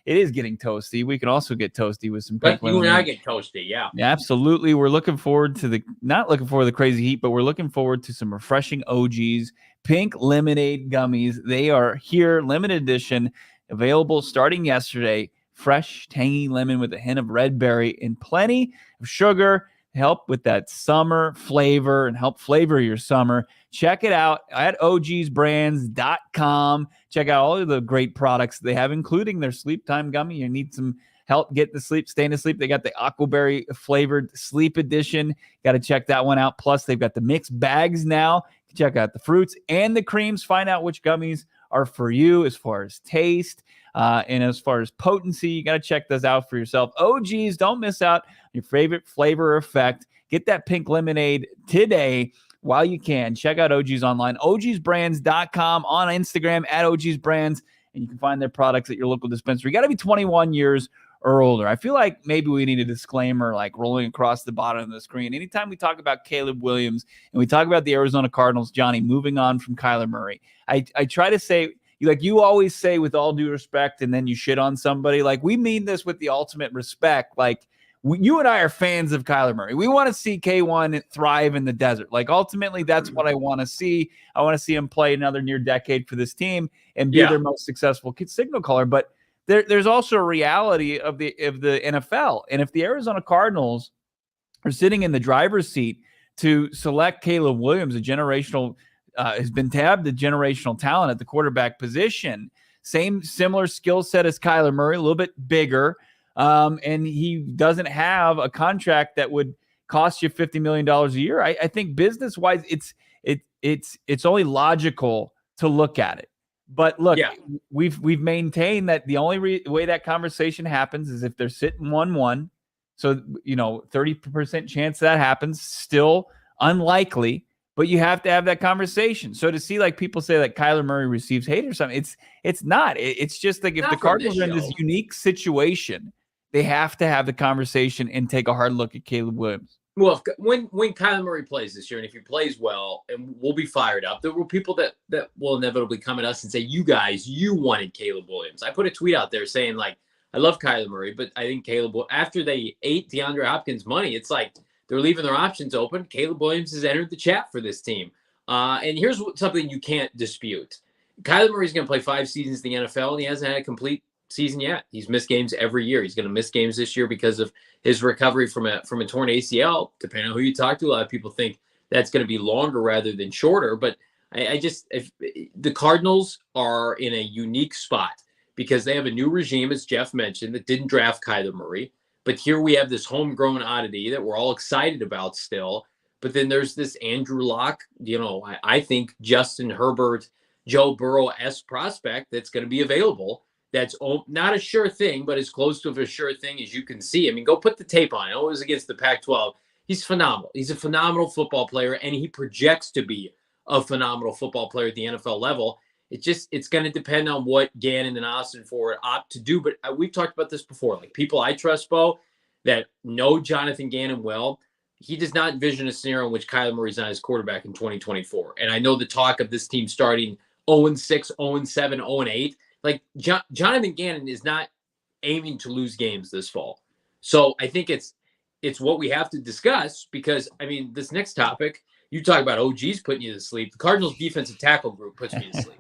it is getting toasty. We can also get toasty with some pink lemonade. You and I get toasty, yeah. Absolutely. We're looking forward to not looking forward to the crazy heat, but we're looking forward to some refreshing OG's pink lemonade gummies. They are here, limited edition, available starting yesterday. Fresh, tangy lemon with a hint of red berry and plenty of sugar to help with that summer flavor and help flavor your summer. Check it out at ogsbrands.com. Check out all of the great products they have, including their sleep time gummy. You need some help get to sleep, staying asleep. They got the aquaberry flavored sleep edition. Got to check that one out. Plus, they've got the mixed bags now. Check out the fruits and the creams. Find out which gummies are for you as far as taste and as far as potency. You got to check those out for yourself. OG's, don't miss out on your favorite flavor effect. Get that pink lemonade today while you can. Check out OG's online, ogsbrands.com, on Instagram at ogsbrands, and you can find their products at your local dispensary. You got to be 21 years or older. I feel like maybe we need a disclaimer like rolling across the bottom of the screen. Anytime we talk about Caleb Williams and we talk about the Arizona Cardinals, Johnny, moving on from Kyler Murray, I try to say, like you always say, with all due respect, and then you shit on somebody. Like, we mean this with the ultimate respect. Like, you and I are fans of Kyler Murray. We want to see K1 thrive in the desert. Like, ultimately, that's what I want to see. I want to see him play another near decade for this team and be their most successful signal caller. But there's also a reality of the NFL. And if the Arizona Cardinals are sitting in the driver's seat to select Caleb Williams, has been tabbed a generational talent at the quarterback position, similar skill set as Kyler Murray, a little bit bigger. And he doesn't have a contract that would cost you $50 million a year. I think business wise, it's only logical to look at it. But look, we've maintained that the only way that conversation happens is if they're sitting 1-1. So, 30% chance that happens, still unlikely, but you have to have that conversation. So to see like people say that Kyler Murray receives hate or something, it's not. It's just like if the Cardinals are in this unique situation, they have to have the conversation and take a hard look at Caleb Williams. Well, when Kyler Murray plays this year, and if he plays well, and we'll be fired up, there will people that will inevitably come at us and say, you guys, you wanted Caleb Williams. I put a tweet out there saying, like, I love Kyler Murray, but I think Caleb, after they ate DeAndre Hopkins' money, it's like they're leaving their options open. Caleb Williams has entered the chat for this team. And here's something you can't dispute. Kyler Murray's going to play 5 seasons in the NFL, and he hasn't had a complete season yet. He's missed games every year. He's going to miss games this year because of his recovery from a torn ACL. Depending on who you talk to, a lot of people think that's going to be longer rather than shorter. But if the Cardinals are in a unique spot because they have a new regime, as Jeff mentioned, that didn't draft Kyler Murray. But here we have this homegrown oddity that we're all excited about still. But then there's this Andrew Luck, I think Justin Herbert, Joe Burrow-esque prospect that's going to be available. That's not a sure thing, but as close to a sure thing as you can see. I mean, go put the tape on. It was against the Pac-12. He's phenomenal. He's a phenomenal football player, and he projects to be a phenomenal football player at the NFL level. It's going to depend on what Gannon and Austin Ford opt to do. But we've talked about this before. Like, people I trust, Bo, that know Jonathan Gannon well, he does not envision a scenario in which Kyler Murray's not his quarterback in 2024. And I know the talk of this team starting 0-6, 0-7, 0-8. Like, Jonathan Gannon is not aiming to lose games this fall. So I think it's what we have to discuss because, I mean, this next topic, you talk about OGs putting you to sleep. The Cardinals defensive tackle group puts me to sleep.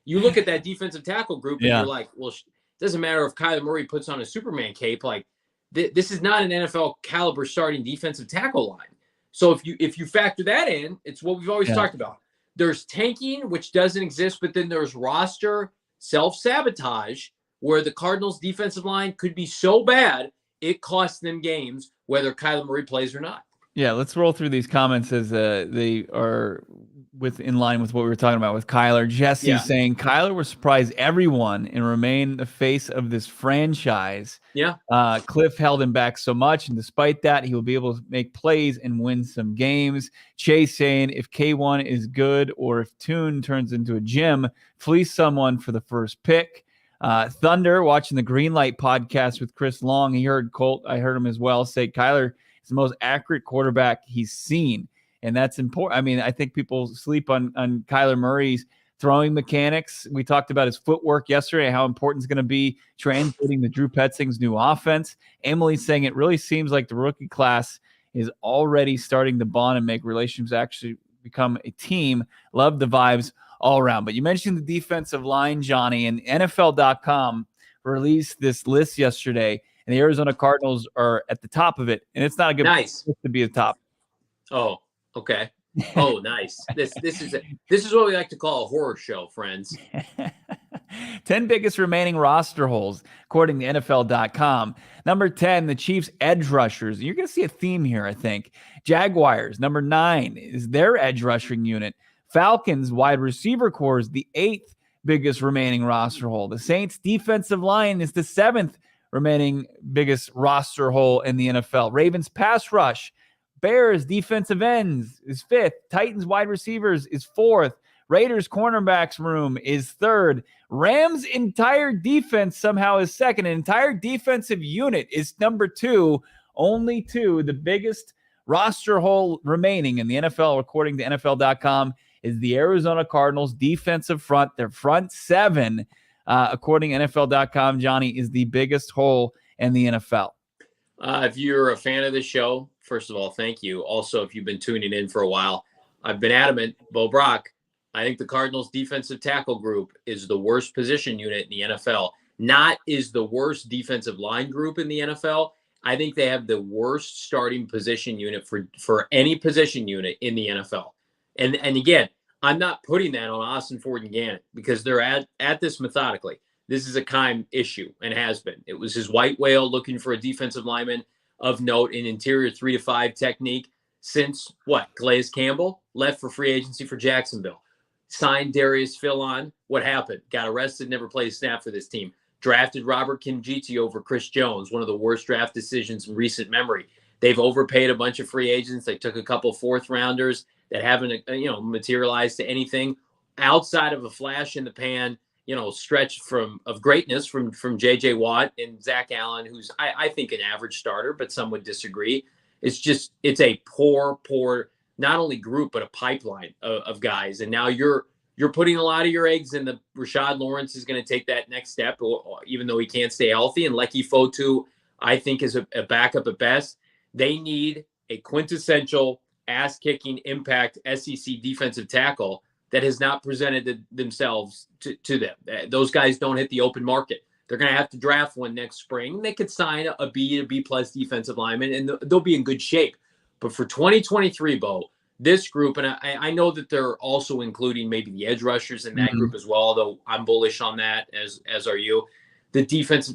You look at that defensive tackle group and you're like, well, it doesn't matter if Kyler Murray puts on a Superman cape. Like, this is not an NFL caliber starting defensive tackle line. So if you factor that in, it's what we've always talked about. There's tanking, which doesn't exist, but then there's roster self-sabotage where the Cardinals defensive line could be so bad it costs them games whether Kyler Murray plays or not. Yeah, let's roll through these comments as they are in line with what we were talking about with Kyler. Jesse saying Kyler will surprise everyone and remain the face of this franchise. Yeah. Cliff held him back so much, and despite that, he will be able to make plays and win some games. Chase saying if K1 is good or if Tune turns into a gym, fleece someone for the first pick. Thunder watching the Greenlight podcast with Chris Long. He heard Colt. I heard him as well say Kyler is the most accurate quarterback he's seen. And that's important. I mean, I think people sleep on Kyler Murray's throwing mechanics. We talked about his footwork yesterday, how important it's going to be translating the Drew Petzing's new offense. Emily's saying it really seems like the rookie class is already starting to bond and make relationships actually become a team. Love the vibes all around. But you mentioned the defensive line, Johnny, and NFL.com released this list yesterday, and the Arizona Cardinals are at the top of it. And it's not a good place to be at the top. Oh, okay. Oh, nice. This is what we like to call a horror show, friends. 10 biggest remaining roster holes, according to NFL.com. Number 10, the Chiefs' edge rushers. You're going to see a theme here, I think. Jaguars, number 9, is their edge rushing unit. Falcons' wide receiver core is the 8th biggest remaining roster hole. The Saints' defensive line is the 7th remaining biggest roster hole in the NFL. Ravens' pass rush. Bears defensive ends is 5th. Titans wide receivers is 4th. Raiders cornerbacks room is 3rd. Rams entire defense somehow is 2nd. An entire defensive unit is number 2. Only 2. The biggest roster hole remaining in the NFL, according to NFL.com, is the Arizona Cardinals defensive front. Their front 7, according to NFL.com, Johnny, is the biggest hole in the NFL. If you're a fan of the show, first of all, thank you. Also, if you've been tuning in for a while, I've been adamant, Bo Brack, I think the Cardinals defensive tackle group is the worst position unit in the NFL. Not is the worst defensive line group in the NFL. I think they have the worst starting position unit for any position unit in the NFL. And again, I'm not putting that on Austin Ford and Gannon because they're at this methodically. This is a Keim issue and has been. It was his white whale looking for a defensive lineman of note in interior 3-5 technique since Calais Campbell left for free agency for Jacksonville. signed Darius Philon. What happened? Got arrested, never played a snap for this team. Drafted Robert Kimjiti over Chris Jones, one of the worst draft decisions in recent memory. They've overpaid a bunch of free agents. They took a couple fourth rounders that haven't, materialized to anything outside of a flash in the pan, stretch of greatness from J.J. Watt and Zach Allen, who's I think an average starter, but some would disagree. It's a poor, not only group, but a pipeline of guys. And now you're putting a lot of your eggs in the Rashad Lawrence is going to take that next step, even though he can't stay healthy. And Lecky Fotu, I think, is a backup at best. They need a quintessential ass-kicking impact SEC defensive tackle that has not presented themselves to them. Those guys don't hit the open market. They're going to have to draft one next spring. They could sign a B to B plus defensive lineman, and they'll be in good shape. But for 2023, Bo, this group, and I know that they're also including maybe the edge rushers in that group as well, although I'm bullish on that, as are you. The defense,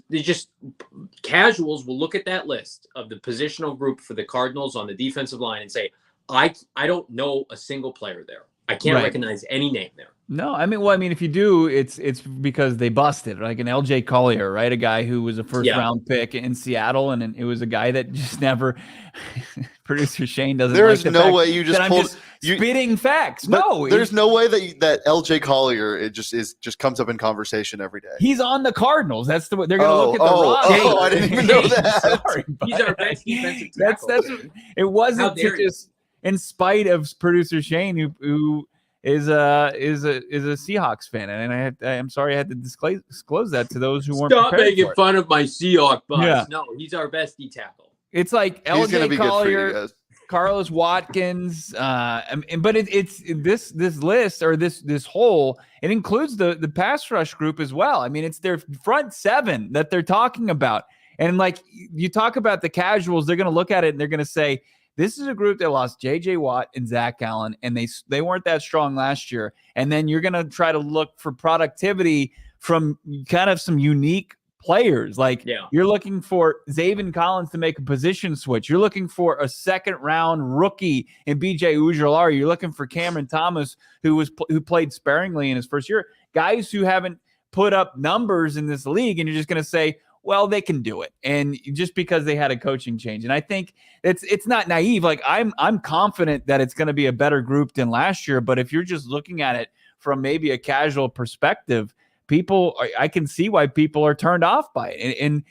casuals will look at that list of the positional group for the Cardinals on the defensive line and say, I don't know a single player there. I can't recognize any name there. No, if you do, it's because they busted, like an LJ Collier, right? A guy who was a first-round pick in Seattle, and it was a guy that just never. Producer Shane doesn't. There is no way you just pulled spitting facts. No, there's no way that LJ Collier it just comes up in conversation every day. He's on the Cardinals. That's the way they're going to look at the roster. I didn't even know that. Sorry, he's our best defensive tackle. It wasn't just in spite of producer Shane, who is a Seahawks fan, and I'm sorry I had to disclose that to those who weren't. Stop making fun of my Seahawks boss. Yeah. No, he's our best D tackle. It's like LJ Collier, Carlos Watkins, but it's this list or this whole. It includes the pass rush group as well. It's their front seven that they're talking about, and like you talk about the casuals, they're going to look at it and they're going to say, this is a group that lost J.J. Watt and Zach Allen, and they weren't that strong last year. And then you're going to try to look for productivity from kind of some unique players. You're looking for Zaven Collins to make a position switch. You're looking for a second-round rookie in B.J. Ujulari. You're looking for Cameron Thomas, who played sparingly in his first year. Guys who haven't put up numbers in this league, and you're just going to say, well, they can do it. And just because they had a coaching change. And I think it's not naive. I'm confident that it's going to be a better group than last year. But if you're just looking at it from maybe a casual perspective, I can see why people are turned off by it. And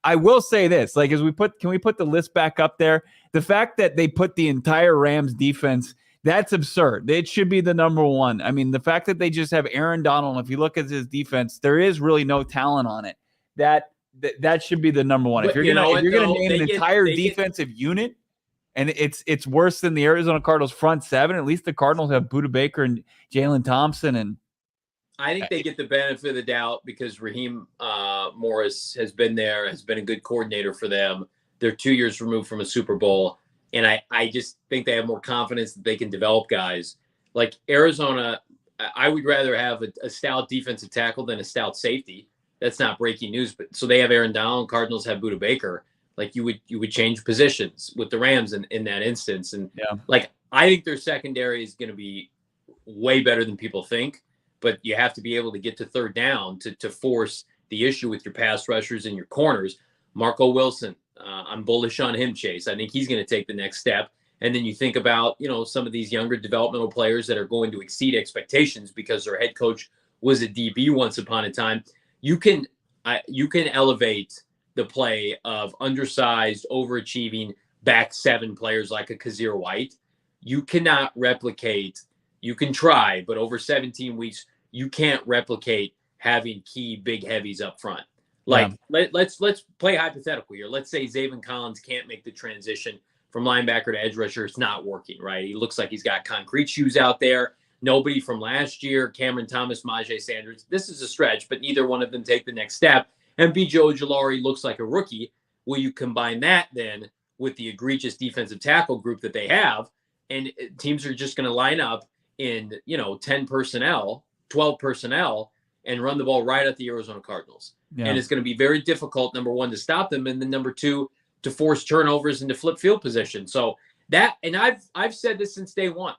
I will say this, can we put the list back up there? The fact that they put the entire Rams defense, that's absurd. It should be the number one. The fact that they just have Aaron Donald, if you look at his defense, there is really no talent on it. That should be the number one. If you're gonna name an entire defensive unit, and it's worse than the Arizona Cardinals front seven, at least the Cardinals have Budda Baker and Jalen Thompson, and I think they get the benefit of the doubt because Raheem Morris has been a good coordinator for them. They're 2 years removed from a Super Bowl, and I just think they have more confidence that they can develop guys like Arizona. I would rather have a stout defensive tackle than a stout safety. That's not breaking news, but so they have Aaron Donald, Cardinals have Budda Baker. You would change positions with the Rams in that instance. And I think their secondary is going to be way better than people think, but you have to be able to get to third down to force the issue with your pass rushers and your corners. Marco Wilson, I'm bullish on him, Chase. I think he's going to take the next step. And then you think about, some of these younger developmental players that are going to exceed expectations because their head coach was a DB once upon a time. You can elevate the play of undersized, overachieving back seven players like a Kazir White. You cannot replicate. You can try, but over 17 weeks, you can't replicate having key big heavies up front. Let's play hypothetical here. Let's say Zaven Collins can't make the transition from linebacker to edge rusher. It's not working, right? He looks like he's got concrete shoes out there. Nobody from last year, Cameron Thomas, Majay Sanders. This is a stretch, but neither one of them take the next step. And B.J. Ojulari looks like a rookie. Will you combine that then with the egregious defensive tackle group that they have? And teams are just going to line up in, 10 personnel, 12 personnel, and run the ball right at the Arizona Cardinals. Yeah. And it's going to be very difficult, number one, to stop them, and then number two, to force turnovers into flip field position. So that, and I've said this since day one.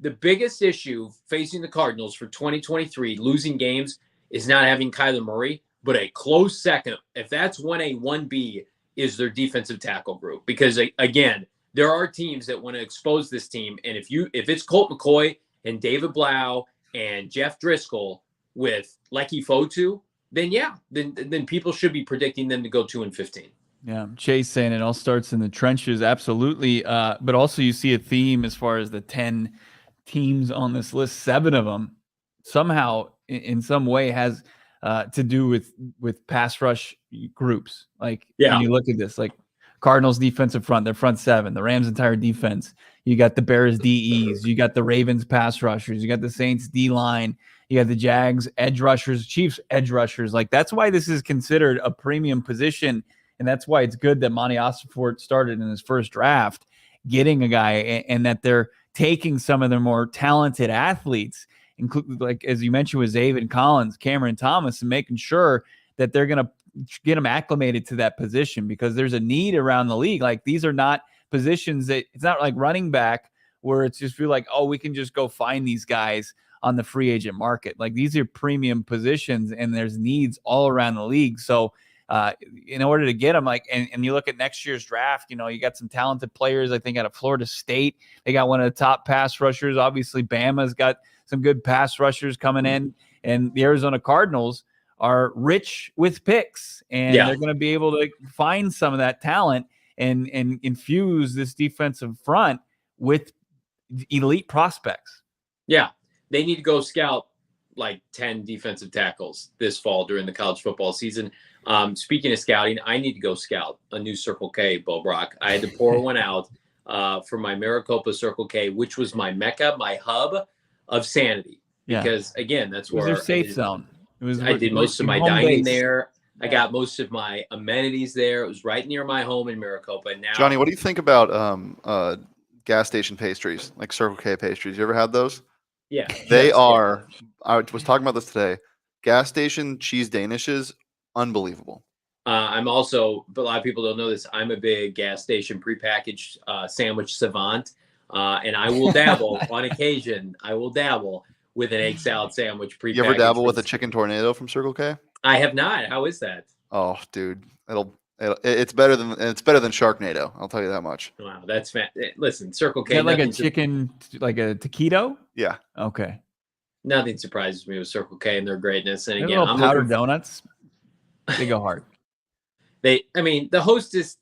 the biggest issue facing the Cardinals for 2023, losing games, is not having Kyler Murray, but a close second, if that's 1A, 1B, is their defensive tackle group. Because, again, there are teams that want to expose this team, and if it's Colt McCoy and David Blau and Jeff Driscoll with Lecky Fotu, then then people should be predicting them to go 2-15. Yeah, Chase saying it all starts in the trenches, absolutely. But also you see a theme as far as the 10 teams on this list, 7 of them somehow in some way has to do with pass rush groups. Like when you look at this, like Cardinals defensive front, their front 7, the Rams entire defense. You got the Bears DEs, you got the Ravens pass rushers, you got the Saints D line, you got the Jags edge rushers, Chiefs edge rushers. Like that's why this is considered a premium position, and that's why it's good that Monty Ossenfort started in his first draft, getting a guy, and that they're taking some of their more talented athletes, including, like as you mentioned with Zaven Collins, Cameron Thomas, and making sure that they're going to get them acclimated to that position, because there's a need around the league. Like these are not positions that, it's not like running back where it's just feel like, oh, we can just go find these guys on the free agent market. Like these are premium positions, and there's needs all around the league. So in order to get them, like, and you look at next year's draft, you know, you got some talented players, I think out of Florida State, they got one of the top pass rushers. Obviously Bama's got some good pass rushers coming in, and the Arizona Cardinals are rich with picks, and they're going to be able to find some of that talent and infuse this defensive front with elite prospects. Yeah. They need to go scout like 10 defensive tackles this fall during the college football season. Speaking of scouting, I need to go scout a new Circle K, Bo Brock. I had to pour one out for my Maricopa Circle K, which was my mecca, my hub of sanity. Because again, that's where your safe zone. I did most of my dining there. I got most of my amenities there. It was right near my home in Maricopa. And now, Johnny, what do you think about gas station pastries, like Circle K pastries? You ever had those? Yeah. They are, I was talking about this today, gas station cheese Danishes, unbelievable. I'm also, but a lot of people don't know this, I'm a big gas station prepackaged sandwich savant. And I will dabble on occasion. I will dabble with an egg salad sandwich prepackaged. You ever dabble with a chicken tornado from Circle K? I have not. How is that? Oh, dude, it's better than Sharknado. I'll tell you that much. Wow, that's listen, Circle K. Like a chicken, like a taquito. Yeah. Okay. Nothing surprises me with Circle K and their greatness. And again, I'm powdered donuts. They go hard. The hostess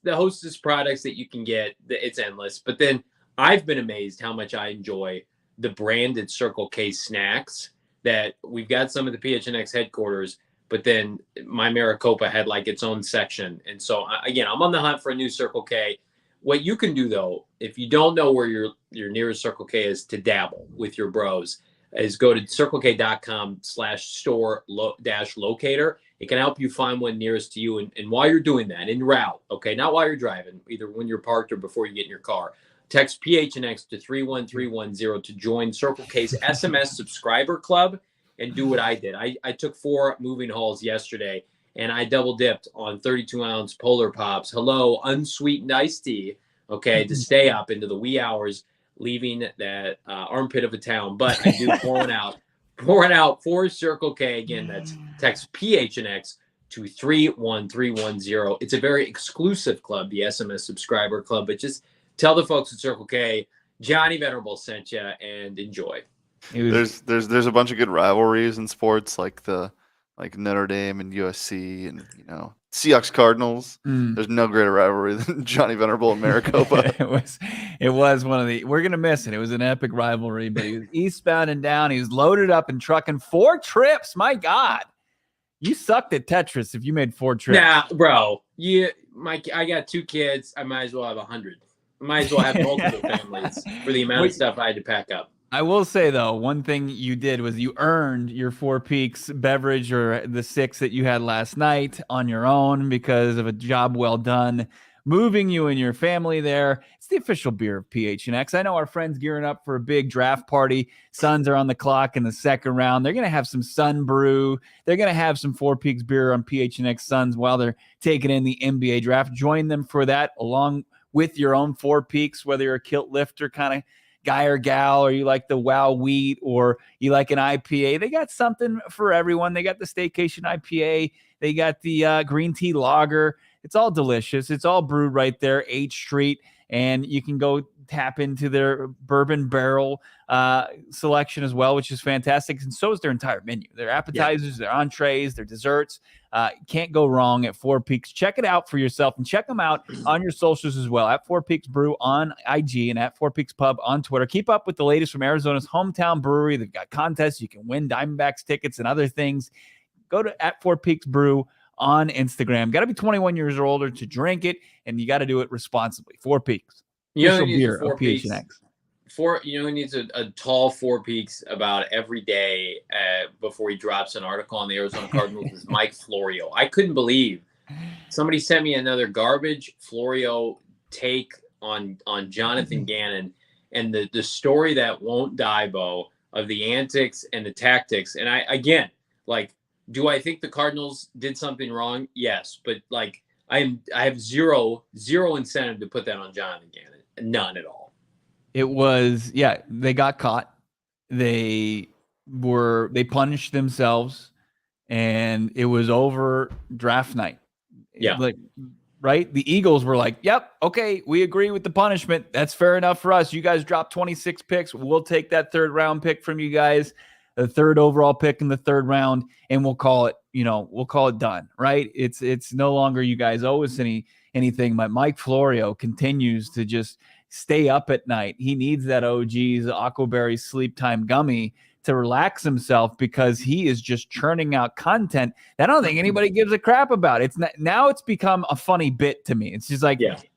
products that you can get, it's endless. But then I've been amazed how much I enjoy the branded Circle K snacks that we've got some at the PHNX headquarters, but then my Maricopa had like its own section. And so again, I'm on the hunt for a new Circle K. What you can do though, if you don't know where your nearest Circle K is to dabble with your bros, is go to circlek.com/store-locator. It can help you find one nearest to you. And while you're doing that, en route, okay, not while you're driving, either when you're parked or before you get in your car, text PHNX to 31310 to join Circle K's SMS subscriber club and do what I did. I took 4 moving hauls yesterday, and I double dipped on 32-ounce Polar Pops. Hello, unsweetened iced tea, okay, to stay up into the wee hours, leaving that armpit of a town. But I do pouring out for Circle K. Again, that's text PHNX to 31310. It's a very exclusive club, the SMS subscriber club, but just tell the folks at Circle K, Johnny Venerable sent you, and enjoy. There's a bunch of good rivalries in sports, like Notre Dame and USC, and Seahawks Cardinals. There's no greater rivalry than Johnny Venerable and Maricopa. it was one of the, we're gonna miss it. It was an epic rivalry, but he was eastbound and down. He was loaded up and trucking 4 trips. My God, you sucked at Tetris if you made 4 trips. Nah, bro. I got 2 kids. I might as well have 100. I might as well have multiple families for the amount of stuff I had to pack up. I will say, though, one thing you did was you earned your 4 Peaks beverage, or the 6 that you had last night, on your own because of a job well done moving you and your family there. It's the official beer of PHNX. I know our friends gearing up for a big draft party. Suns are on the clock in the second round. They're going to have some Sun Brew. They're going to have some 4 Peaks beer on PHNX Suns while they're taking in the NBA draft. Join them for that along with your own 4 Peaks, whether you're a kilt lifter kind of guy or gal, or you like the wow wheat, or you like an IPA, they got something for everyone. They got the staycation IPA. They got the green tea lager. It's all delicious. It's all brewed right there, 8th Street. And you can go tap into their bourbon barrel selection as well, which is fantastic. And so is their entire menu. Their appetizers, their entrees, their desserts. Can't go wrong at Four Peaks. Check it out for yourself, and check them out on your socials as well, at Four Peaks Brew on IG and at Four Peaks Pub on Twitter. Keep up with the latest from Arizona's hometown brewery. They've got contests. You can win Diamondbacks tickets and other things. Go to at Four Peaks Brew on Instagram. Got to be 21 years or older to drink it, and you got to do it responsibly. Four Peaks. Official beer of PHNX. Who needs a tall Four Peaks about every day before he drops an article on the Arizona Cardinals is Mike Florio. I couldn't believe somebody sent me another garbage Florio take on Jonathan Gannon and the story that won't die, Bo, of the antics and the tactics. And do I think the Cardinals did something wrong? Yes, but I have zero incentive to put that on Jonathan Gannon. None at all. It was, they got caught. They punished themselves, and it was over draft night. Yeah. Right? The Eagles were like, yep, okay, we agree with the punishment. That's fair enough for us. You guys dropped 26 picks. We'll take that 3rd round pick from you guys, the 3rd overall pick in the 3rd round, and we'll call it done, right? It's no longer you guys owe us anything. But Mike Florio continues to just stay up at night. He needs that OG's Aquaberry sleep time gummy to relax himself, because he is just churning out content that I don't think anybody gives a crap about. Now it's become a funny bit to me. It's just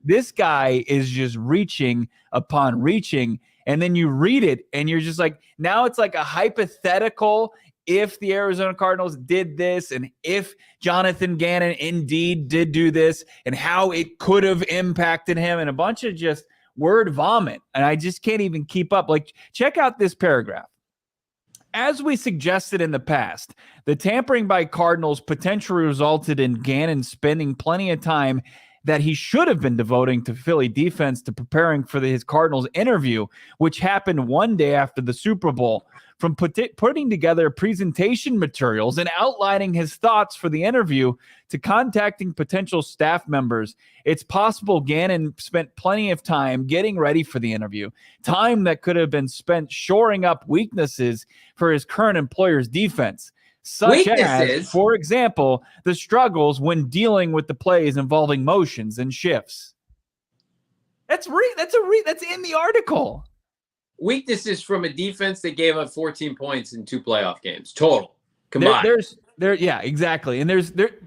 this guy is just reaching upon reaching, and then you read it and you're just like, now it's like a hypothetical. If the Arizona Cardinals did this, and if Jonathan Gannon indeed did do this, and how it could have impacted him, and a bunch of just word vomit. And I just can't even keep up. Check out this paragraph. As we suggested in the past, the tampering by Cardinals potentially resulted in Gannon spending plenty of time that he should have been devoting to Philly defense to preparing for his Cardinals interview, which happened one day after the Super Bowl. From putting together presentation materials and outlining his thoughts for the interview to contacting potential staff members, it's possible Gannon spent plenty of time getting ready for the interview, time that could have been spent shoring up weaknesses for his current employer's defense, such as, for example, the struggles when dealing with the plays involving motions and shifts. That's in the article. Weaknesses from a defense that gave up 14 points in 2 playoff games total combined. Exactly. And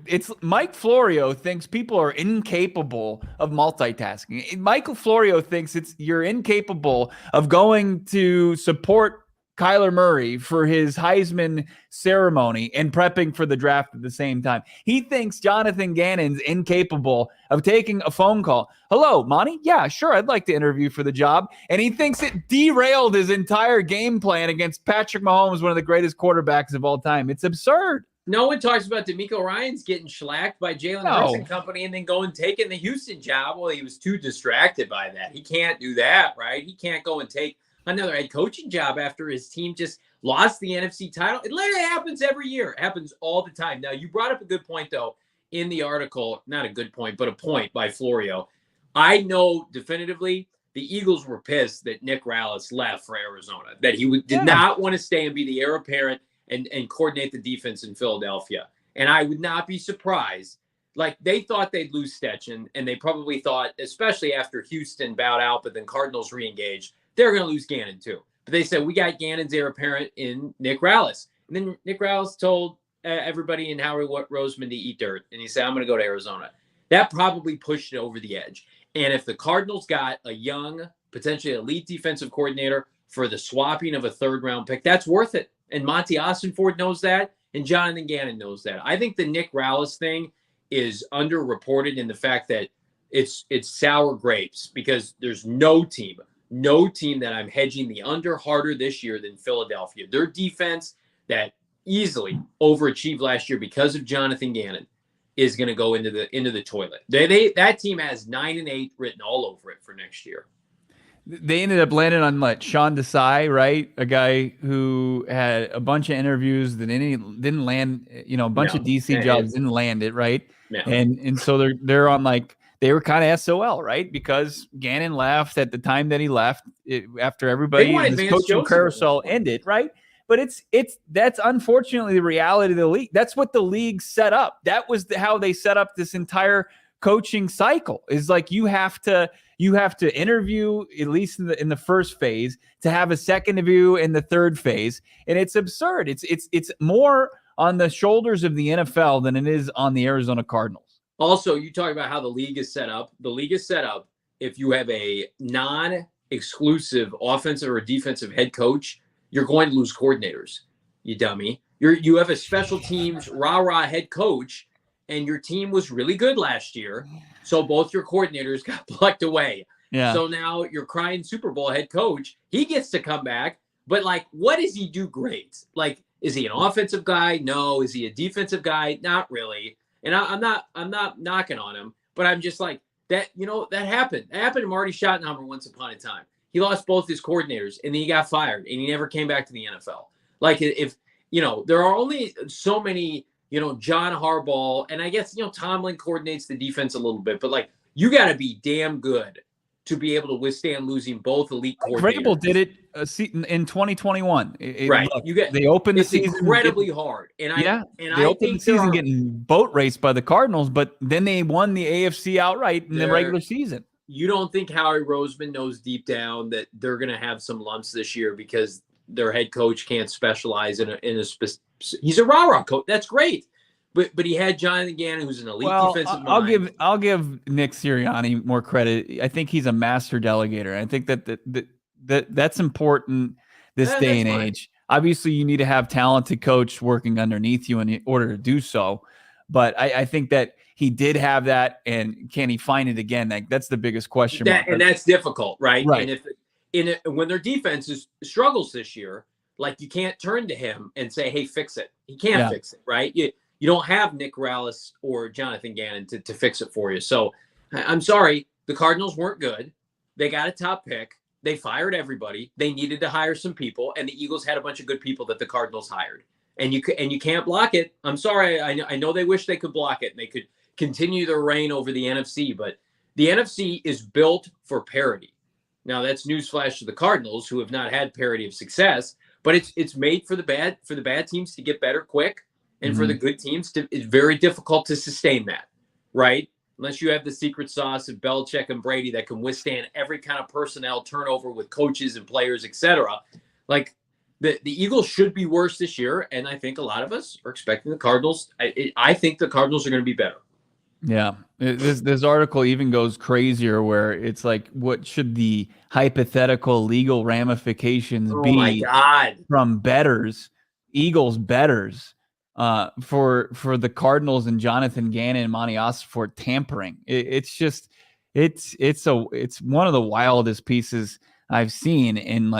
it's Mike Florio thinks people are incapable of multitasking. Michael Florio thinks you're incapable of going to support Kyler Murray for his Heisman ceremony and prepping for the draft at the same time. He thinks Jonathan Gannon's incapable of taking a phone call. Hello, Monty? Yeah, sure, I'd like to interview for the job. And he thinks it derailed his entire game plan against Patrick Mahomes, one of the greatest quarterbacks of all time. It's absurd. No one talks about DeMeco Ryans getting shellacked by Jalen Hurts and company and then going taking the Houston job. Well, he was too distracted by that. He can't do that, right? He can't go and take another head coaching job after his team just lost the NFC title. It literally happens every year. It happens all the time. Now, you brought up a good point, though, in the article. Not a good point, but a point by Florio. I know definitively the Eagles were pissed that Nick Rallis left for Arizona, that he did not want to stay and be the heir apparent and coordinate the defense in Philadelphia. And I would not be surprised. They thought they'd lose Stetson, and they probably thought, especially after Houston bowed out, but then Cardinals re-engaged, they're going to lose Gannon too. But they said, we got Gannon's heir apparent in Nick Rallis. And then Nick Rallis told everybody in Howard Roseman to eat dirt. And he said, I'm going to go to Arizona. That probably pushed it over the edge. And if the Cardinals got a young, potentially elite defensive coordinator for the swapping of a 3rd-round pick, that's worth it. And Monty Ossenford knows that, and Jonathan Gannon knows that. I think the Nick Rallis thing is underreported in the fact that it's sour grapes, because there's no team that I'm hedging the under harder this year than Philadelphia. Their defense that easily overachieved last year because of Jonathan Gannon is going to go into the toilet. That team has 9-8 written all over it for next year. They ended up landing on Sean Desai, right? A guy who had a bunch of interviews that didn't land, a bunch of DC jobs, didn't land it, right? Yeah. And so they're on they were kind of SOL, right? Because Gannon left at the time that he left after everybody in this coaching carousel ended, right? But that's unfortunately the reality of the league. That's what the league set up. That was how they set up this entire coaching cycle. Is like you have to interview at least in the first phase, to have a second interview in the third phase, and it's absurd. It's more on the shoulders of the NFL than it is on the Arizona Cardinals. Also, you talk about how the league is set up. The league is set up if you have a non-exclusive offensive or defensive head coach, you're going to lose coordinators, you dummy. You have a special teams rah-rah head coach, and your team was really good last year, so both your coordinators got plucked away. Yeah. So now your crying Super Bowl head coach, he gets to come back, but what does he do great? Is he an offensive guy? No. Is he a defensive guy? Not really. And I'm not knocking on him, but I'm just like that. That happened. It happened to Marty Schottenheimer once upon a time. He lost both his coordinators, and then he got fired, and he never came back to the NFL. If there are only so many, John Harbaugh, and I guess Tomlin coordinates the defense a little bit, but you got to be damn good to be able to withstand losing both elite coordinators. Venerable did it in 2021. Right. They opened the season incredibly hard. They opened the season getting boat raced by the Cardinals, but then they won the AFC outright in the regular season. You don't think Howie Roseman knows deep down that they're going to have some lumps this year because their head coach can't specialize in a specific. He's a rah-rah coach. That's great. But he had Jonathan Gannon, who's an elite defensive mind. I'll give Nick Sirianni more credit. I think he's a master delegator. I think that's important this day and age. Obviously, you need to have talented coach working underneath you in order to do so. But I think that he did have that, and can he find it again? That's the biggest question mark. And that's difficult, right? Right. And when their defense struggles this year, you can't turn to him and say, "Hey, fix it." He can't fix it, right? You don't have Nick Rallis or Jonathan Gannon to fix it for you. So I'm sorry, the Cardinals weren't good. They got a top pick. They fired everybody. They needed to hire some people, and the Eagles had a bunch of good people that the Cardinals hired. And you can't block it. I'm sorry. I know they wish they could block it and they could continue their reign over the NFC, but the NFC is built for parity. Now that's newsflash to the Cardinals, who have not had parity of success, but it's made for the bad teams to get better quick. And for the good teams, it's very difficult to sustain that, right? Unless you have the secret sauce of Belichick and Brady that can withstand every kind of personnel turnover with coaches and players, etc. The Eagles should be worse this year, and I think a lot of us are expecting the Cardinals. I think the Cardinals are going to be better. Yeah, this article even goes crazier, where it's what should the hypothetical legal ramifications be? My God. From Eagles bettors? For the Cardinals and Jonathan Gannon and Monty Ossenfort tampering. It's one of the wildest pieces I've seen. And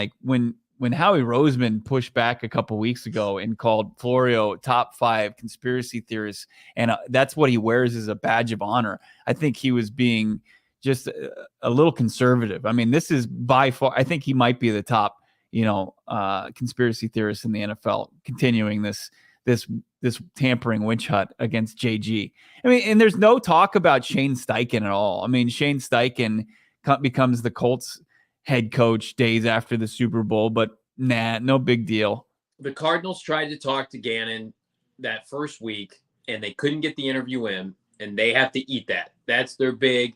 when Howie Roseman pushed back a couple weeks ago and called Florio top 5 conspiracy theorists, and that's what he wears as a badge of honor, I think he was being just a little conservative. I mean, this is by far, I think he might be the top, conspiracy theorist in the NFL, continuing this tampering witch hunt against JG. I mean, and there's no talk about Shane Steichen at all. I mean, Shane Steichen becomes the Colts head coach days after the Super Bowl, but no big deal. The Cardinals tried to talk to Gannon that first week, and they couldn't get the interview in, and they have to eat that. That's their big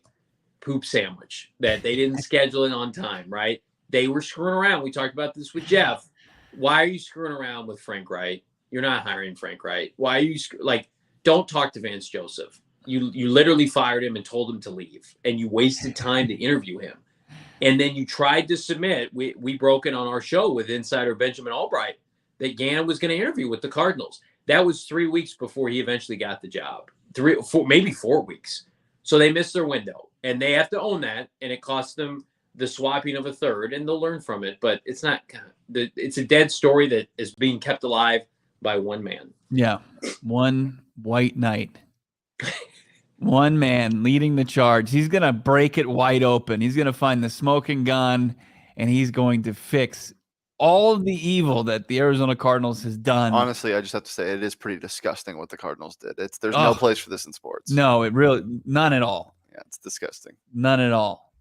poop sandwich, that they didn't schedule it on time, right? They were screwing around. We talked about this with Jeff. Why are you screwing around with Frank Wright? You're not hiring Frank Wright. Why are you don't talk to Vance Joseph. You literally fired him and told him to leave, and you wasted time to interview him. And then you tried to submit. We broke it on our show with insider Benjamin Albright that Gannon was going to interview with the Cardinals. That was 3 weeks before he eventually got the job. 4 weeks. So they missed their window, and they have to own that. And it cost them the swapping of a third, and they'll learn from it. But it's not. It's a dead story that is being kept alive by one man. Yeah, one white knight. One man leading the charge. He's going to break it wide open. He's going to find the smoking gun, and he's going to fix all of the evil that the Arizona Cardinals has done. Honestly, I just have to say it is pretty disgusting what the Cardinals did. There's no place for this in sports. No, it really none at all. Yeah, it's disgusting. None at all.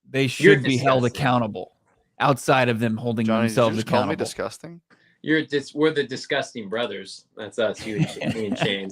They should be held accountable outside of them holding themselves did you just accountable. Call me disgusting? We're the disgusting brothers. That's us, you and Shane.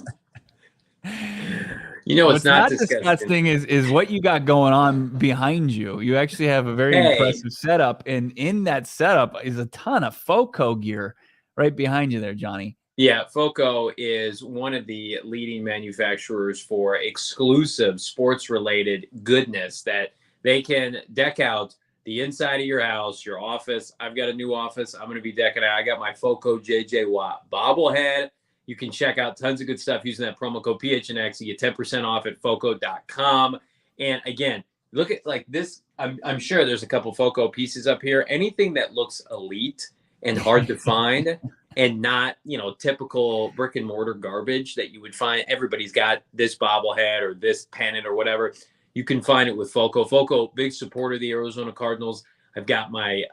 You know, what's not disgusting is what you got going on behind you. You actually have a very impressive setup, and in that setup is a ton of FOCO gear right behind you there, Johnny. Yeah, FOCO is one of the leading manufacturers for exclusive sports-related goodness that they can deck out the inside of your house, your office. I've got a new office. I'm going to be decking out. I got my FOCO JJ Watt bobblehead. You can check out tons of good stuff using that promo code PHNX. You get 10% off at FOCO.com. And again, look at like this. I'm sure there's a couple FOCO pieces up here. Anything that looks elite and hard to find and not, typical brick and mortar garbage that you would find. Everybody's got this bobblehead or this pennant or whatever. You can find it with FOCO. FOCO, big supporter of the Arizona Cardinals. I've got my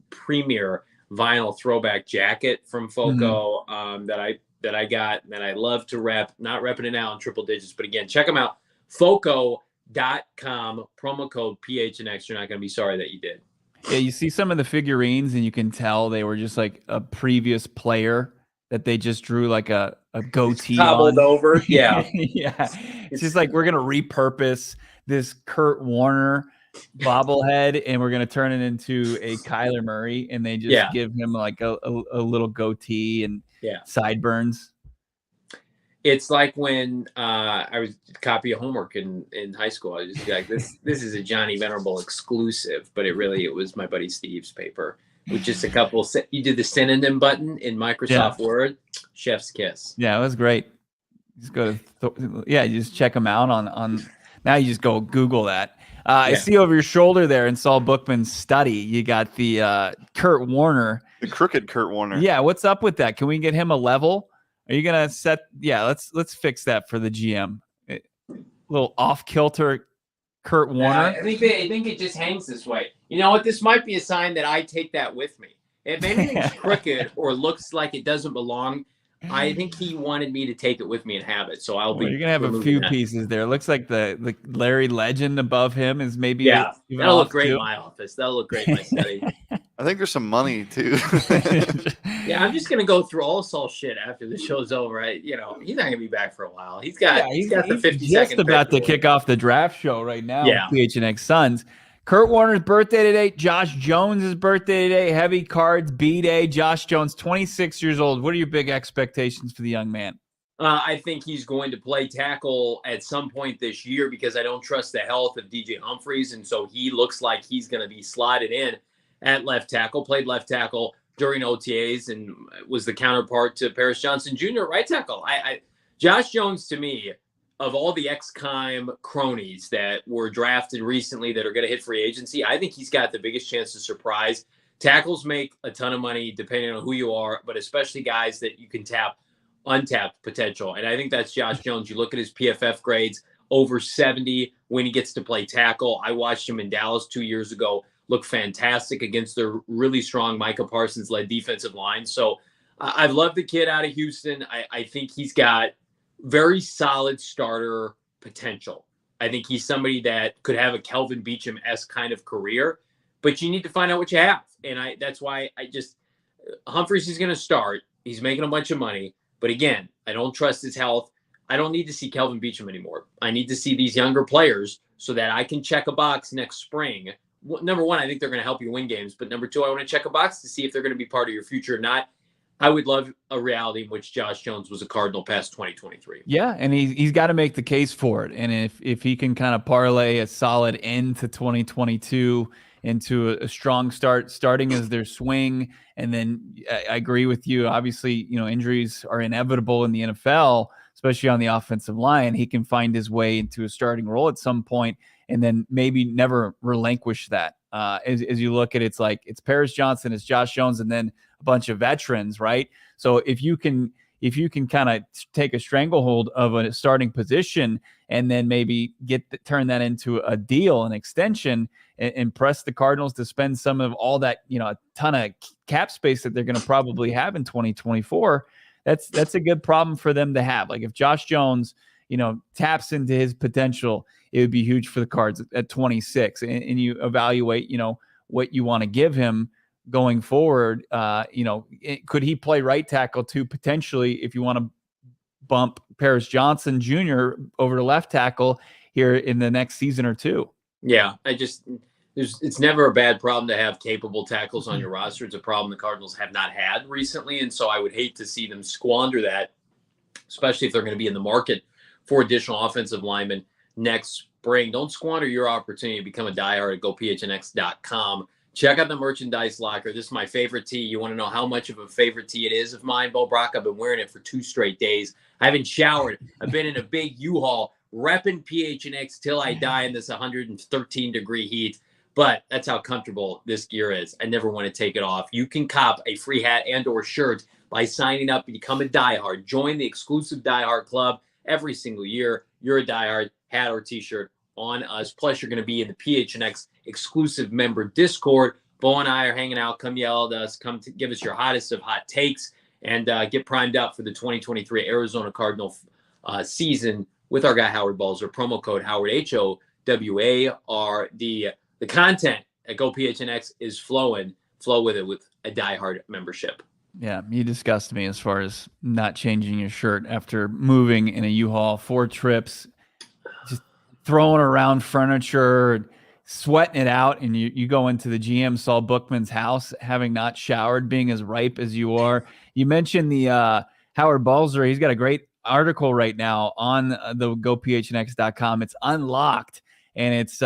premier vinyl throwback jacket from FOCO that I got and that I love to rep, not repping it now in triple digits. But again, check them out. FOCO.com, promo code PHNX. You're not going to be sorry that you did. Yeah, you see some of the figurines and you can tell they were just like a previous player that they just drew like a goatee cobbled over. Yeah. Yeah. It's just like we're going to repurpose this Kurt Warner bobblehead and we're going to turn it into a Kyler Murray, and they just give him like a little goatee and sideburns. It's like when I was copy of homework in high school. I was just like, this is a Johnny Venerable exclusive, but it was my buddy Steve's paper with just a couple. You did the synonym button in Microsoft Word. Chef's kiss. Yeah, it was great. Just go to you just check them out on. Now you just go Google that. I see over your shoulder there in Saul Bookman's study, you got the Kurt Warner. The crooked Kurt Warner. Yeah, what's up with that? Can we get him a level? Are you gonna set? Yeah, let's fix that for the GM. A little off kilter, Kurt Warner. I think it just hangs this way. You know what? This might be a sign that I take that with me. If anything's crooked or looks like it doesn't belong, I think he wanted me to take it with me and have it. So you're gonna have a few pieces there. It looks like the Larry Legend above him is maybe that'll look great in my office. That'll look great in my study. I think there's some money too. Yeah, I'm just gonna go through all Saul's shit after the show's over. He's not gonna be back for a while. He's got the 50 just second about to kick off the draft show right now. Yeah, with PHNX Suns. Kurt Warner's birthday today. Josh Jones' birthday today. Heavy cards, B-Day. Josh Jones, 26 years old. What are your big expectations for the young man? I think he's going to play tackle at some point this year because I don't trust the health of DJ Humphries. And so he looks like he's going to be slotted in at left tackle, played left tackle during OTAs and was the counterpart to Paris Johnson Jr. right tackle. Josh Jones, to me, of all the ex-Kime cronies that were drafted recently that are going to hit free agency, I think he's got the biggest chance to surprise. Tackles make a ton of money depending on who you are, but especially guys that you can tap untapped potential. And I think that's Josh Jones. You look at his PFF grades, over 70 when he gets to play tackle. I watched him in Dallas 2 years ago, look fantastic against their really strong Micah Parsons-led defensive line. So I've loved the kid out of Houston. I think he's got very solid starter potential. I think he's somebody that could have a Kelvin Beachum-esque kind of career, but you need to find out what you have. And that's why Humphries is going to start. He's making a bunch of money, but again, I don't trust his health. I don't need to see Kelvin Beachum anymore. I need to see these younger players so that I can check a box next spring. Number one, I think they're going to help you win games, but number two, I want to check a box to see if they're going to be part of your future or not. I would love a reality in which Josh Jones was a Cardinal past 2023. Yeah, and he's got to make the case for it. And if he can kind of parlay a solid end to 2022 into a strong starting as their swing, and then I agree with you. Obviously, injuries are inevitable in the NFL, especially on the offensive line. He can find his way into a starting role at some point, and then maybe never relinquish that. As you look at it, it's Paris Johnson, it's Josh Jones, and then a bunch of veterans, right? So if you can if you can kind of take a stranglehold of a starting position and then maybe turn that into a deal, an extension, and press the Cardinals to spend some of all that, a ton of cap space that they're going to probably have in 2024, that's a good problem for them to have. Like if Josh Jones, taps into his potential, it would be huge for the Cards at 26. And you evaluate, what you want to give him going forward. Could he play right tackle too, potentially, if you want to bump Paris Johnson Jr. over to left tackle here in the next season or two? Yeah, it's never a bad problem to have capable tackles on your roster. It's a problem the Cardinals have not had recently, and so I would hate to see them squander that, especially if they're going to be in the market for additional offensive linemen next spring. Don't squander your opportunity to become a diehard at gophnx.com. Check out the merchandise locker. This is my favorite tee. You want to know how much of a favorite tee it is of mine, Bo Brack? I've been wearing it for 2 straight days. I haven't showered. I've been in a big U-Haul repping PHNX till I die in this 113-degree heat. But that's how comfortable this gear is. I never want to take it off. You can cop a free hat and or shirt by signing up and become a diehard. Join the exclusive diehard club. Every single year, you're a diehard, hat or t-shirt on us. Plus, you're going to be in the PHNX exclusive member Discord. Bo and I are hanging out. Come yell at us. Come give us your hottest of hot takes and get primed up for the 2023 Arizona Cardinal season with our guy Howard Balzer. Promo code Howard, HOWARD. The content at GoPHNX is flowing. Flow with it with a diehard membership. Yeah, you disgust me as far as not changing your shirt after moving in a U-Haul 4 trips, just throwing around furniture, sweating it out, and you go into the GM Saul Bookman's house having not showered, being as ripe as you are. You mentioned the Howard Balzer. He's got a great article right now on the GoPHNX.com. It's unlocked. And it's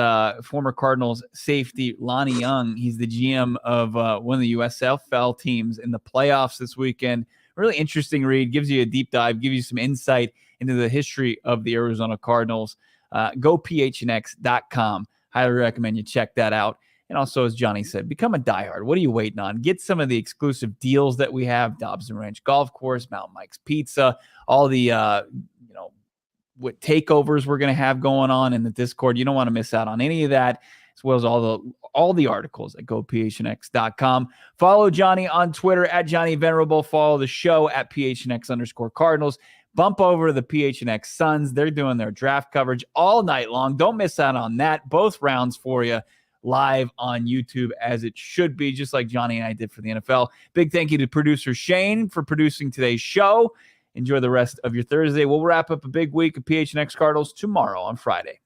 former Cardinals safety Lonnie Young. He's the GM of one of the USFL teams in the playoffs this weekend. Really interesting read. Gives you a deep dive, gives you some insight into the history of the Arizona Cardinals. GoPHNX.com. Highly recommend you check that out. And also, as Johnny said, become a diehard. What are you waiting on? Get some of the exclusive deals that we have. Dobson Ranch Golf Course, Mountain Mike's Pizza, all the what takeovers we're going to have going on in the Discord. You don't want to miss out on any of that, as well as all the articles at GoPHNX.com. Follow Johnny on Twitter at Johnny Venerable. Follow the show at PHNX_Cardinals. Bump over to the PHNX Suns. They're doing their draft coverage all night long. Don't miss out on that. Both rounds for you live on YouTube, as it should be, just like Johnny and I did for the NFL. Big thank you to producer Shane for producing today's show. Enjoy the rest of your Thursday. We'll wrap up a big week of PHNX Cardinals tomorrow on Friday.